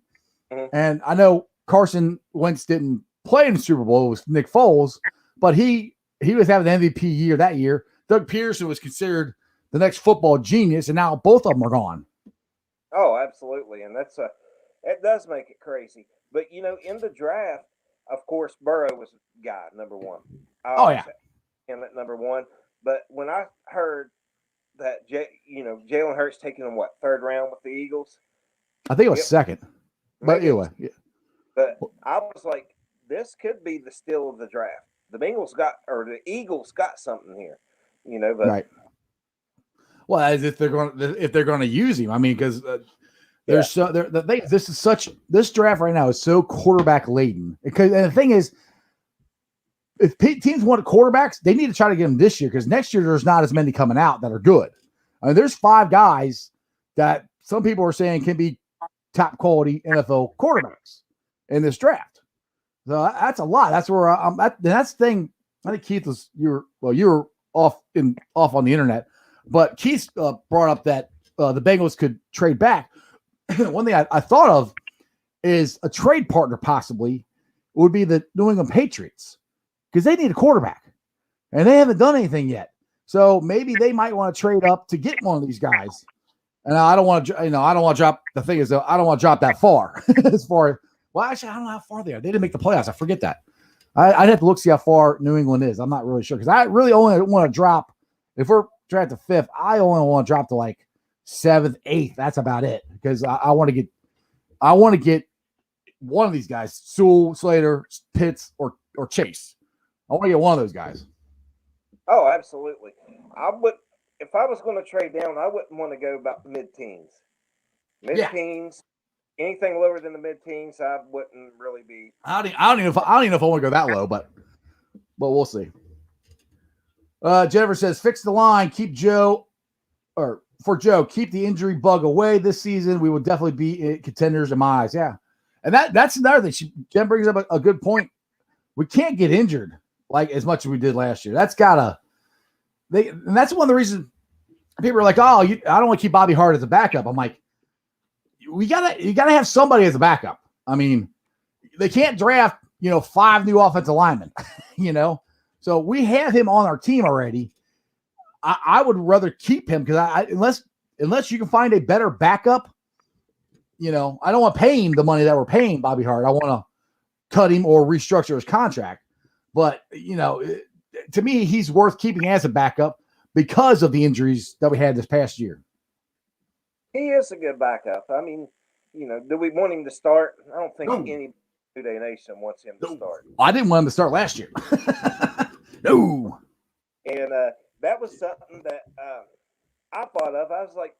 and I know Carson Wentz didn't play in the Super Bowl with Nick Foles, but he was having the MVP year that year. Doug Peterson was considered the next football genius, and now both of them are gone. Oh, absolutely, and it does make it crazy. But you know, in the draft, of course, Burrow was guy number one. Oh yeah, him at number one. But when I heard that Jalen Hurts taking him third round with the Eagles, I think it was second. But anyway, yeah. But I was like, this could be the steal of the draft. The Eagles got something here, But right. Well, as if they're going to use him. I mean, because this draft right now is so quarterback laden. And the thing is, if teams want quarterbacks, they need to try to get them this year because next year there's not as many coming out that are good. I mean, there's 5 guys that some people are saying can be top quality NFL quarterbacks in this draft. So that's a lot. That's where that's the thing. I think Keith you were off on the internet, but Keith brought up that the Bengals could trade back. One thing I thought of is a trade partner possibly would be the New England Patriots because they need a quarterback and they haven't done anything yet. So maybe they might want to trade up to get one of these guys. And I don't want to, I don't want to drop. The thing is, I don't want to drop that far. As far, well, actually, I don't know how far they are. They didn't make the playoffs. I forget that. I'd have to look see how far New England is. I'm not really sure because I really only want to drop. If we're drafted 5th, I only want to drop to like 7th, 8th. That's about it because I want to get one of these guys: Sewell, Slater, Pitts, or Chase. I want to get one of those guys. Oh, absolutely. If I was going to trade down, I wouldn't want to go about mid-teens. Mid-teens, anything lower than the mid-teens, I wouldn't really be. I don't even know if I want to go that low, but we'll see. Jennifer says, fix the line, keep keep the injury bug away this season. We will definitely be contenders in my eyes. Yeah, and that's another thing. Jen brings up a good point. We can't get injured like as much as we did last year. And that's one of the reasons people are like, oh, I don't want to keep Bobby Hart as a backup. I'm like, you gotta have somebody as a backup. I mean, they can't draft, 5 new offensive linemen, So we have him on our team already. I would rather keep him because unless you can find a better backup, I don't want to pay him the money that we're paying Bobby Hart. I want to cut him or restructure his contract. But, to me, he's worth keeping as a backup because of the injuries that we had this past year. He is a good backup. I mean, do we want him to start? I don't think any Two-Day Nation wants him to start. I didn't want him to start last year. No. And that was something that I thought of. I was like,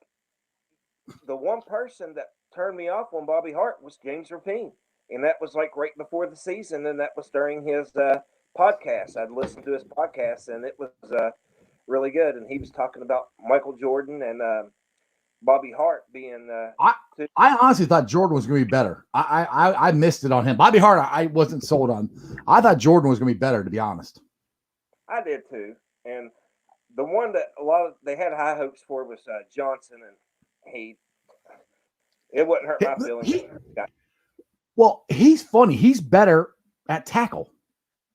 the one person that turned me off on Bobby Hart was James Rapine. And that was like right before the season, and that was during his podcast. I'd listened to his podcast, and it was really good. And he was talking about Michael Jordan and Bobby Hart being. I honestly thought Jordan was going to be better. I missed it on him. Bobby Hart, I wasn't sold on. I thought Jordan was going to be better, to be honest. I did too. And the one that they had high hopes for was Johnson, and it wouldn't hurt my feelings. Well, he's funny. He's better at tackle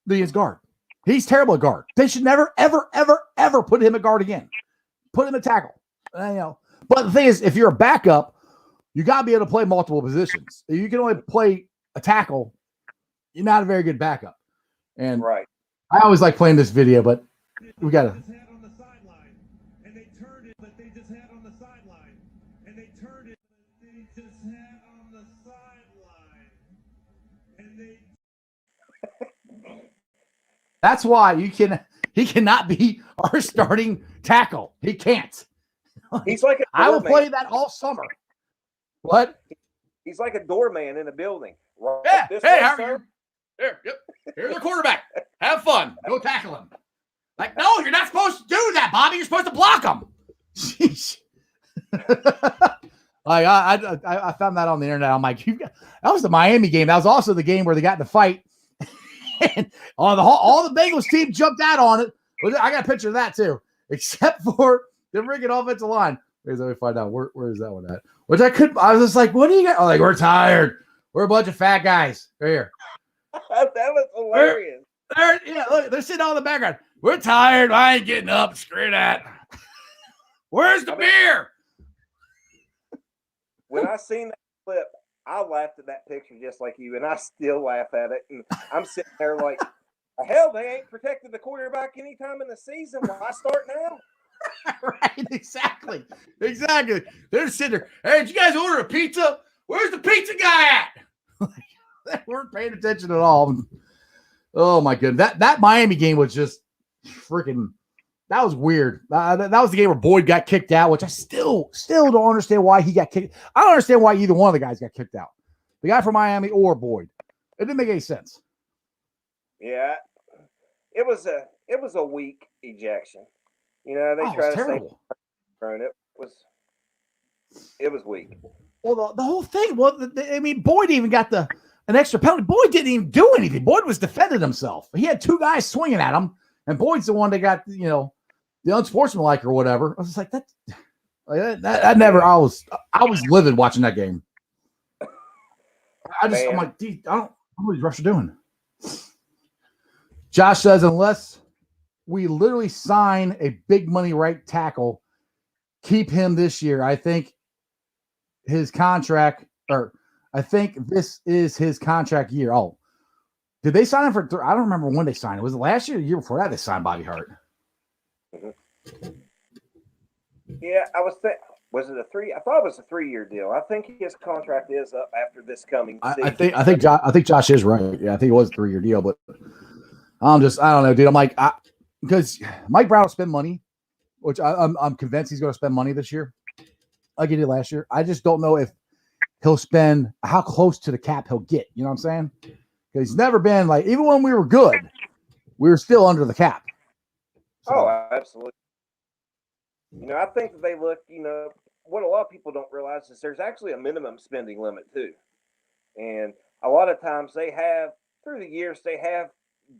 than his guard. He's terrible at guard. They should never, ever, ever, ever put him at guard again. Put him at tackle. But the thing is, if you're a backup, you got to be able to play multiple positions. If you can only play a tackle, you're not a very good backup. And right. I always like playing this video, but we got to. That's why he cannot be our starting tackle. He can't. He's like I will play that all summer. What? He's like a doorman in a building. Right, yeah. Hey, how are you? Here, yep. Here's the quarterback. Have fun. Go tackle him. Like, no, you're not supposed to do that, Bobby. You're supposed to block him. Jeez. I found that on the internet. I'm like, that was the Miami game. That was also the game where they got in the fight. And all the Bengals team jumped out on it. I got a picture of that too, except for the friggin' offensive line. Let me find out where is that one at? Which I was just like, what do you got? I'm like, we're tired. We're a bunch of fat guys. Right here. That was hilarious. Look, they're sitting all in the background. We're tired. I ain't getting up. Screw that. Where's the beer? When I seen that clip, I laughed at that picture just like you, and I still laugh at it. And I'm sitting there like, hell, they ain't protected the quarterback anytime in the season. Why start now? Right, exactly. They're sitting there. Hey, did you guys order a pizza? Where's the pizza guy at? They weren't paying attention at all. Oh my goodness, that Miami game was just freaking. That was weird. That was the game where Boyd got kicked out, which I still don't understand why he got kicked. I don't understand why either one of the guys got kicked out. The guy from Miami or Boyd. It didn't make any sense. Yeah, it was a weak ejection. You know, they tried to terrible. Say it was weak. Well, the whole thing. Well, I mean, Boyd even got an extra penalty. Boyd didn't even do anything. Boyd was defending himself. He had two guys swinging at him, and Boyd's the one that got the unsportsmanlike or whatever. I was just like that. I was livid watching that game. I'm like, I don't know what these refs are doing. Josh says, unless we literally sign a big money right tackle, keep him this year. I think his contract, or I think this is his contract year. Oh, did they sign him for? I don't remember when they signed it. Was it last year or the year before that they signed Bobby Hart? Mm-hmm. Yeah, was it a 3? I thought it was a 3-year deal. I think his contract is up after this coming season. I think Josh is right. Yeah, I think it was a 3-year deal, but I don't know, dude. I'm like, because Mike Brown will spend money, which I'm convinced he's going to spend money this year, like he did last year. I just don't know if he'll spend how close to the cap he'll get. You know what I'm saying? Because he's never been like, even when we were good, we were still under the cap. So, oh, absolutely. I think that they look, what a lot of people don't realize is there's actually a minimum spending limit too. And a lot of times through the years, they have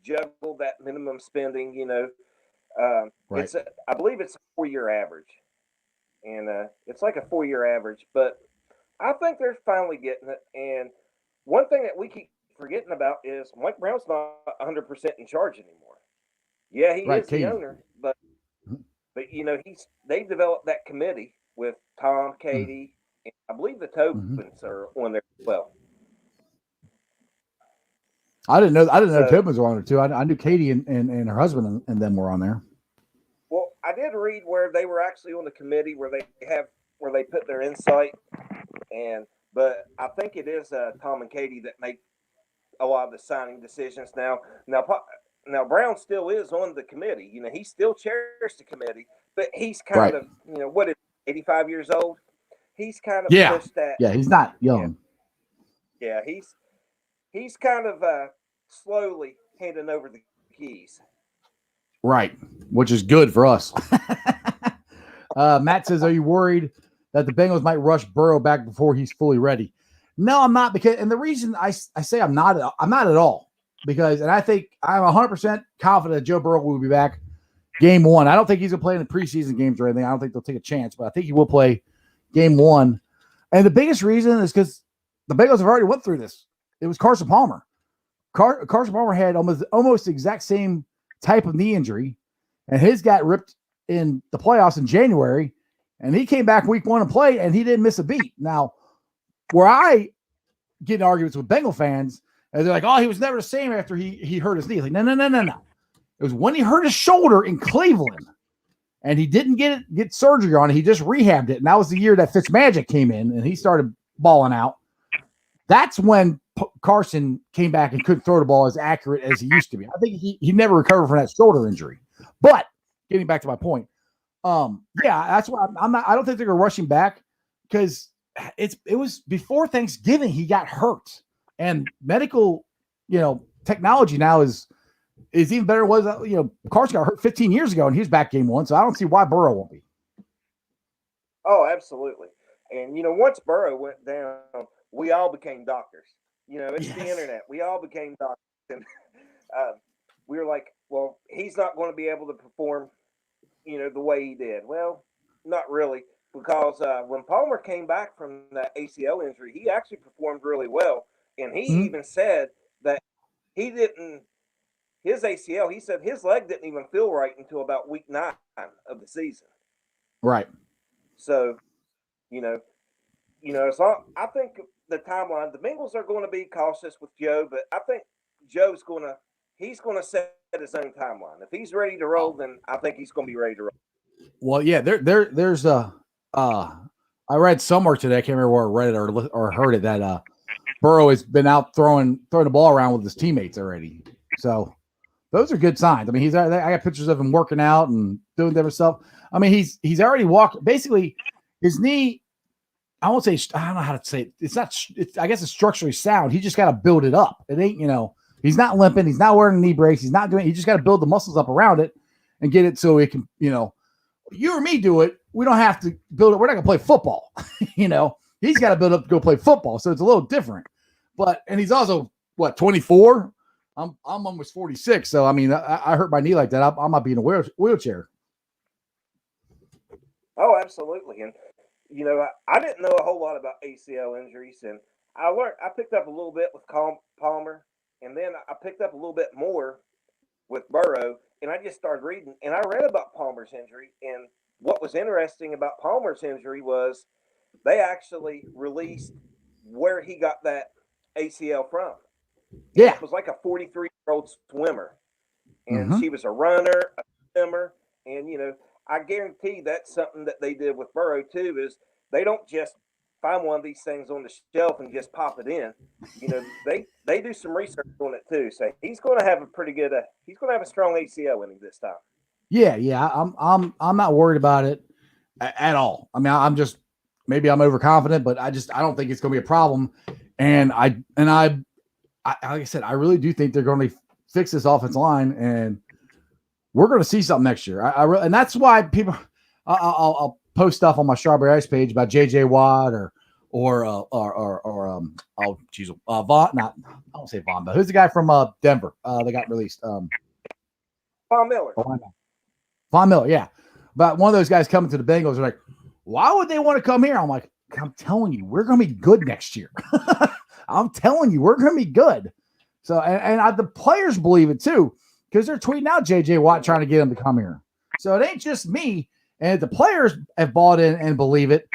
juggled that minimum spending, right. I believe it's a 4-year average. And it's like a 4-year average, but I think they're finally getting it. And one thing that we keep forgetting about is Mike Brown's not 100% in charge anymore. Yeah, he is the owner, but they developed that committee with Tom, Katie, and I believe the Tobins are on there as well. I didn't know Tobins were on there too. I knew Katie and her husband and them were on there. Well, I did read where they were actually on the committee where they put their insight, but I think it is Tom and Katie that make a lot of the signing decisions now. Now Brown still is on the committee. He still chairs the committee, but he's kind of, what is 85 years old? He's kind of pushed that. Yeah, he's not young. Yeah, he's kind of slowly handing over the keys. Right, which is good for us. Matt says, are you worried that the Bengals might rush Burrow back before he's fully ready? No, I'm not, and the reason I say I'm not at all, because, and I think I'm 100% confident that Joe Burrow will be back game 1. I don't think he's going to play in the preseason games or anything. I don't think they'll take a chance, but I think he will play game 1. And the biggest reason is because the Bengals have already went through this. It was Carson Palmer. Carson Palmer had almost the exact same type of knee injury, and his got ripped in the playoffs in January, and he came back week 1 and played, and he didn't miss a beat. Now, where I get in arguments with Bengal fans, and they're like, oh, he was never the same after he hurt his knee. Like, no. It was when he hurt his shoulder in Cleveland, and he didn't get surgery on it. He just rehabbed it, and that was the year that Fitzmagic came in, and he started balling out. That's when Carson came back and couldn't throw the ball as accurate as he used to be. I think he never recovered from that shoulder injury. But getting back to my point, that's why I don't think they're going to rush him back, because it was before Thanksgiving he got hurt, and medical technology now is even better. Carson got hurt 15 years ago and he was back game 1, so I don't see why Burrow won't be. Oh, absolutely. And once Burrow went down, we all became doctors. It's the internet. We all became doctors, and we were like, well, he's not going to be able to perform the way he did. Well, not really, because when Palmer came back from that ACL injury, he actually performed really well. And he even said that his ACL, he said his leg didn't even feel right until about week 9 of the season. Right. So, so I think the timeline. The Bengals are going to be cautious with Joe, but I think Joe's he's going to set his own timeline. If he's ready to roll, then I think he's going to be ready to roll. Well, yeah, there's I read somewhere today, I can't remember where I read it or heard it, that Burrow has been out throwing the ball around with his teammates already. So those are good signs. I mean, I got pictures of him working out and doing different stuff. I mean, he's already walked. Basically, his knee, I won't say, I don't know how to say it. I guess it's structurally sound. He just got to build it up. It ain't, he's not limping. He's not wearing knee brace. He's not doing, he just got to build the muscles up around it and get it so it can, you or me do it. We don't have to build it. We're not going to play football. He's got to build up to go play football. So it's a little different, and he's also 24. I'm almost 46. So, I mean, I hurt my knee like that. I might be in a wheelchair. Oh, absolutely. And, I didn't know a whole lot about ACL injuries, and I picked up a little bit with Palmer, and then I picked up a little bit more with Burrow, and I just started reading, and I read about Palmer's injury. And what was interesting about Palmer's injury was they actually released where he got that ACL from. Yeah. It was like a 43-year-old swimmer, and she was a runner, a swimmer, and, I guarantee that's something that they did with Burrow too, is they don't just find one of these things on the shelf and just pop it in. They do some research on it too. So he's going to have he's going to have a strong ACL in him this time. Yeah. I'm not worried about it at all. I mean, maybe I'm overconfident, but I don't think it's going to be a problem. And I like I said, I really do think they're going to fix this offensive line, and we're going to see something next year. And that's why people, I'll post stuff on my Strawberry Ice page about J.J. Watt or Vaughn. I don't say Vaughn, but who's the guy from Denver? They got released. Von Miller. Von Miller, yeah. But one of those guys coming to the Bengals are like, why would they want to come here? I'm like, I'm telling you, we're going to be good next year. I'm telling you, we're going to be good. So, and the players believe it too, because they're tweeting out J.J. Watt trying to get him to come here. So it ain't just me. And if the players have bought in and believe it,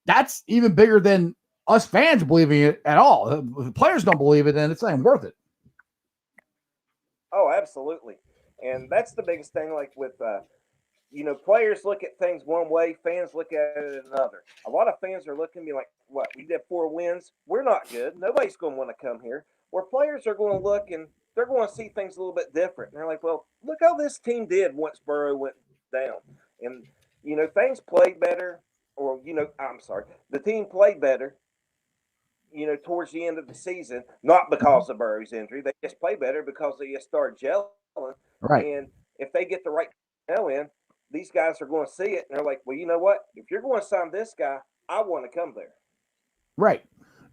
that's even bigger than us fans believing it at all. If the players don't believe it, then it's not even worth it. Oh, absolutely. And that's the biggest thing, like with, players look at things one way, fans look at it another. A lot of fans are looking at me like, what, we did 4 wins? We're not good. Nobody's going to want to come here. Where players are going to look and they're going to see things a little bit different. And they're like, well, look how this team did once Burrow went down. And, things played better, or, the team played better, towards the end of the season, not because of Burrow's injury. They just play better because they just started gelling. Right. And if they get the right personnel in, these guys are going to see it. And they're like, well, you know what? If you're going to sign this guy, I want to come there. Right.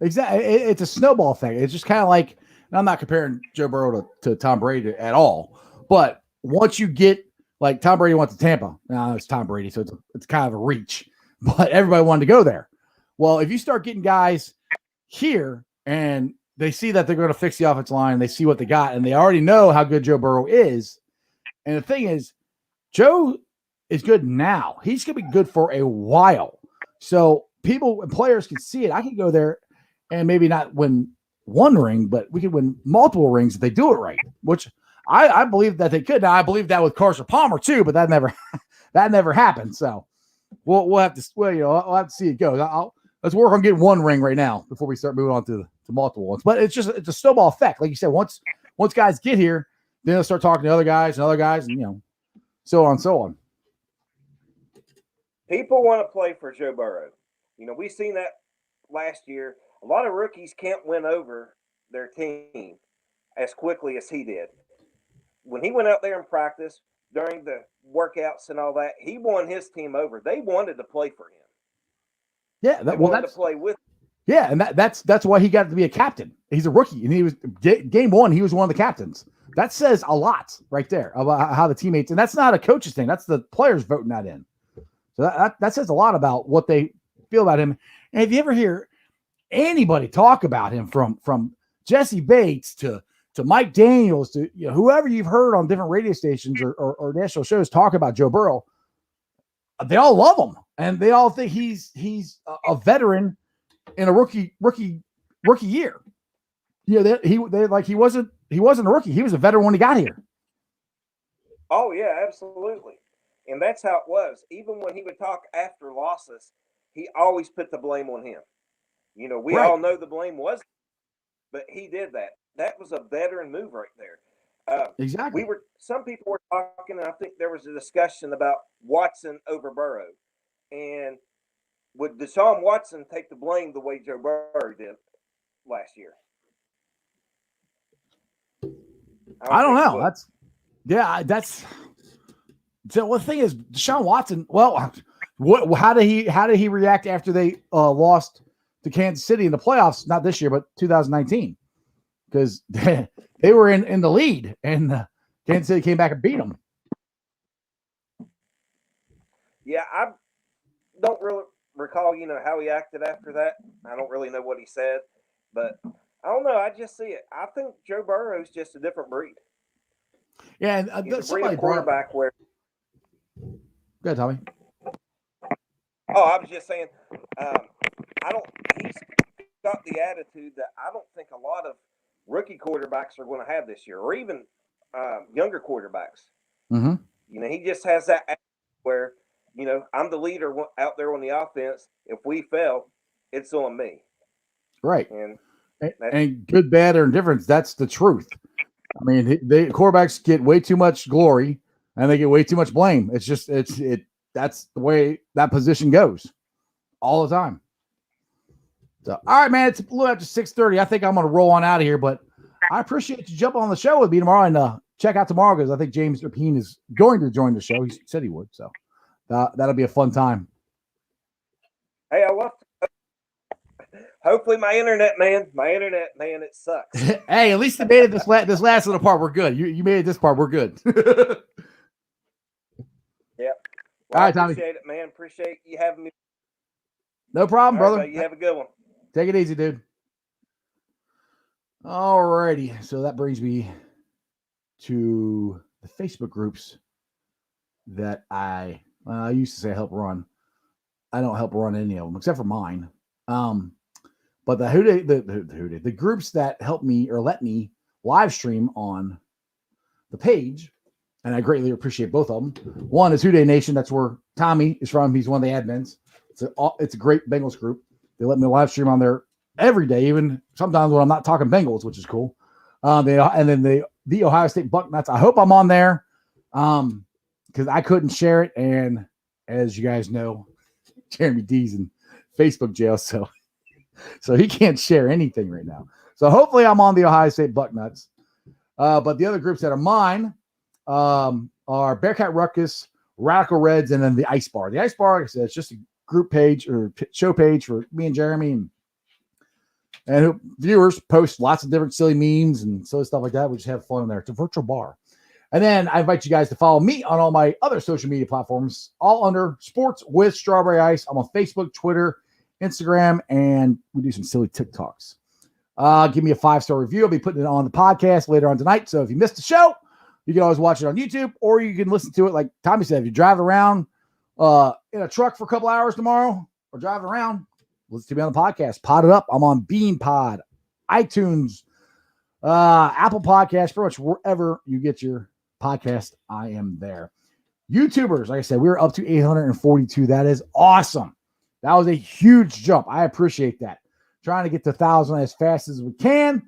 Exactly. It's a snowball thing. It's just kind of like, and I'm not comparing Joe Burrow to Tom Brady at all, but once you get, like, Tom Brady went to Tampa. Now it's Tom Brady, so it's kind of a reach, but everybody wanted to go there. Well, if you start getting guys here and they see that they're going to fix the offensive line, they see what they got, and they already know how good Joe Burrow is. And the thing is, Joe is good now. He's going to be good for a while. So people and players can see it. I can go there and maybe not win one ring, but we could win multiple rings if they do it right, which I believe that they could. Now, I believe that with Carson Palmer too, but that never happened. So we'll have to, I'll have to see it go. Let's work on getting one ring right now before we start moving on to multiple ones. But it's a snowball effect. Like you said, once guys get here, then they'll start talking to other guys, and so on and so on. People want to play for Joe Burrow. We've seen that last year. A lot of rookies can't win over their team as quickly as he did. When he went out there in practice during the workouts and all that, he won his team over. They wanted to play for him. Yeah, they wanted to play with him. Yeah, and that's why he got to be a captain. He's a rookie, and he was game 1. He was one of the captains. That says a lot right there about how the teammates, and that's not a coach's thing. That's the players voting that in. So that says a lot about what they feel about him. And if you ever hear anybody talk about him, from Jesse Bates to Mike Daniels to whoever you've heard on different radio stations or national shows talk about Joe Burrow, they all love him and they all think he's a veteran in a rookie year. You know, he wasn't a rookie. He was a veteran when he got here. Oh yeah, absolutely. And that's how it was. Even when he would talk after losses, he always put the blame on him. You know, we all know the blame was, but he did that. That was a veteran move right there. Exactly. Some people were talking, and I think there was a discussion about Watson over Burrow. And would Deshaun Watson take the blame the way Joe Burrow did last year? I don't know. So the thing is, Deshaun Watson. Well, how did he react after they lost to Kansas City in the playoffs? Not this year, but 2019, because they were in the lead, and Kansas City came back and beat them. Yeah, I don't really recall, how he acted after that. I don't really know what he said, but I don't know. I just see it. I think Joe Burrow's just a different breed. Yeah, and he's a breed of quarterback where. Go ahead, Tommy. Oh, I was just saying, he's got the attitude that I don't think a lot of rookie quarterbacks are going to have this year, or even younger quarterbacks. Mm-hmm. He just has that attitude where, I'm the leader out there on the offense. If we fail, it's on me. Right. And good, bad, or indifference, that's the truth. I mean, quarterbacks get way too much glory and they get way too much blame. It's just that's the way that position goes all the time. So, all right, man, it's a little after 6:30. I think I'm going to roll on out of here, but I appreciate you jumping on the show with me tomorrow, and check out tomorrow because I think James Rapine is going to join the show. He said he would, so that'll be a fun time. Hey, I love. Hopefully, my internet, man, it sucks. Hey, at least they made it this last little part. We're good. You made it this part. We're good. Yeah. Well, all right, Tommy. Appreciate it, man. Appreciate you having me. No problem, brother. Right, you have a good one. Take it easy, dude. All righty. So that brings me to the Facebook groups that I used to say I help run. I don't help run any of them except for mine. But the groups that help me or let me live stream on the page, and I greatly appreciate both of them. One is Who Dey Nation. That's where Tommy is from. He's one of the admins. It's a great Bengals group. They let me live stream on there every day, even sometimes when I'm not talking Bengals, which is cool. And then the Ohio State Bucknuts. I hope I'm on there because I couldn't share it. And as you guys know, Jeremy D's in Facebook jail, so he can't share anything right now. So hopefully I'm on the Ohio State Bucknuts. But the other groups that are mine are Bearcat Ruckus, Radical Reds, and then the Ice Bar. The Ice Bar, like I said, it's just a group page or show page for me and Jeremy, and viewers post lots of different silly memes and silly stuff like that. We just have fun in there. It's a virtual bar. And then I invite you guys to follow me on all my other social media platforms, all under Sports with Strawberry Ice. I'm on Facebook, Twitter, Instagram, and we do some silly TikToks. Give me a 5-star review. I'll be putting it on the podcast later on tonight. So if you missed the show, you can always watch it on YouTube, or you can listen to it like Tommy said. If you drive around in a truck for a couple hours tomorrow or driving around, listen to me on the podcast. Pod it up. I'm on BeanPod, iTunes, Apple Podcasts, pretty much wherever you get your podcast, I am there. YouTubers, like I said, we're up to 842. That is awesome. That was a huge jump. I appreciate that. Trying to get to 1,000 as fast as we can.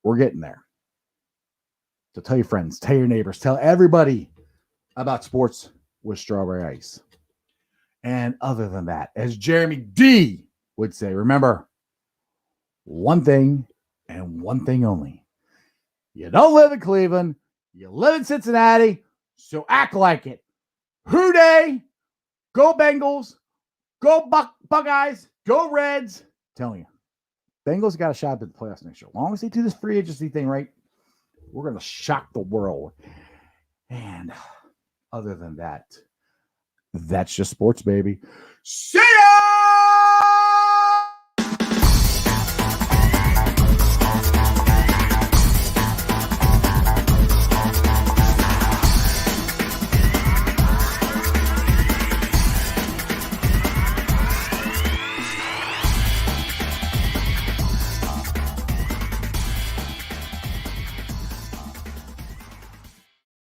We're getting there. So tell your friends, tell your neighbors, tell everybody about Sports with Strawberry Ice. And other than that, as Jeremy D would say, remember, one thing and one thing only. You don't live in Cleveland. You live in Cincinnati. So act like it. Who Dey? Go Bengals. Go Buckeyes. Go Reds. I'm telling you, Bengals got a shot at the playoffs next year. As long as they do this free agency thing right, we're going to shock the world. And other than that, that's just sports, baby. See ya!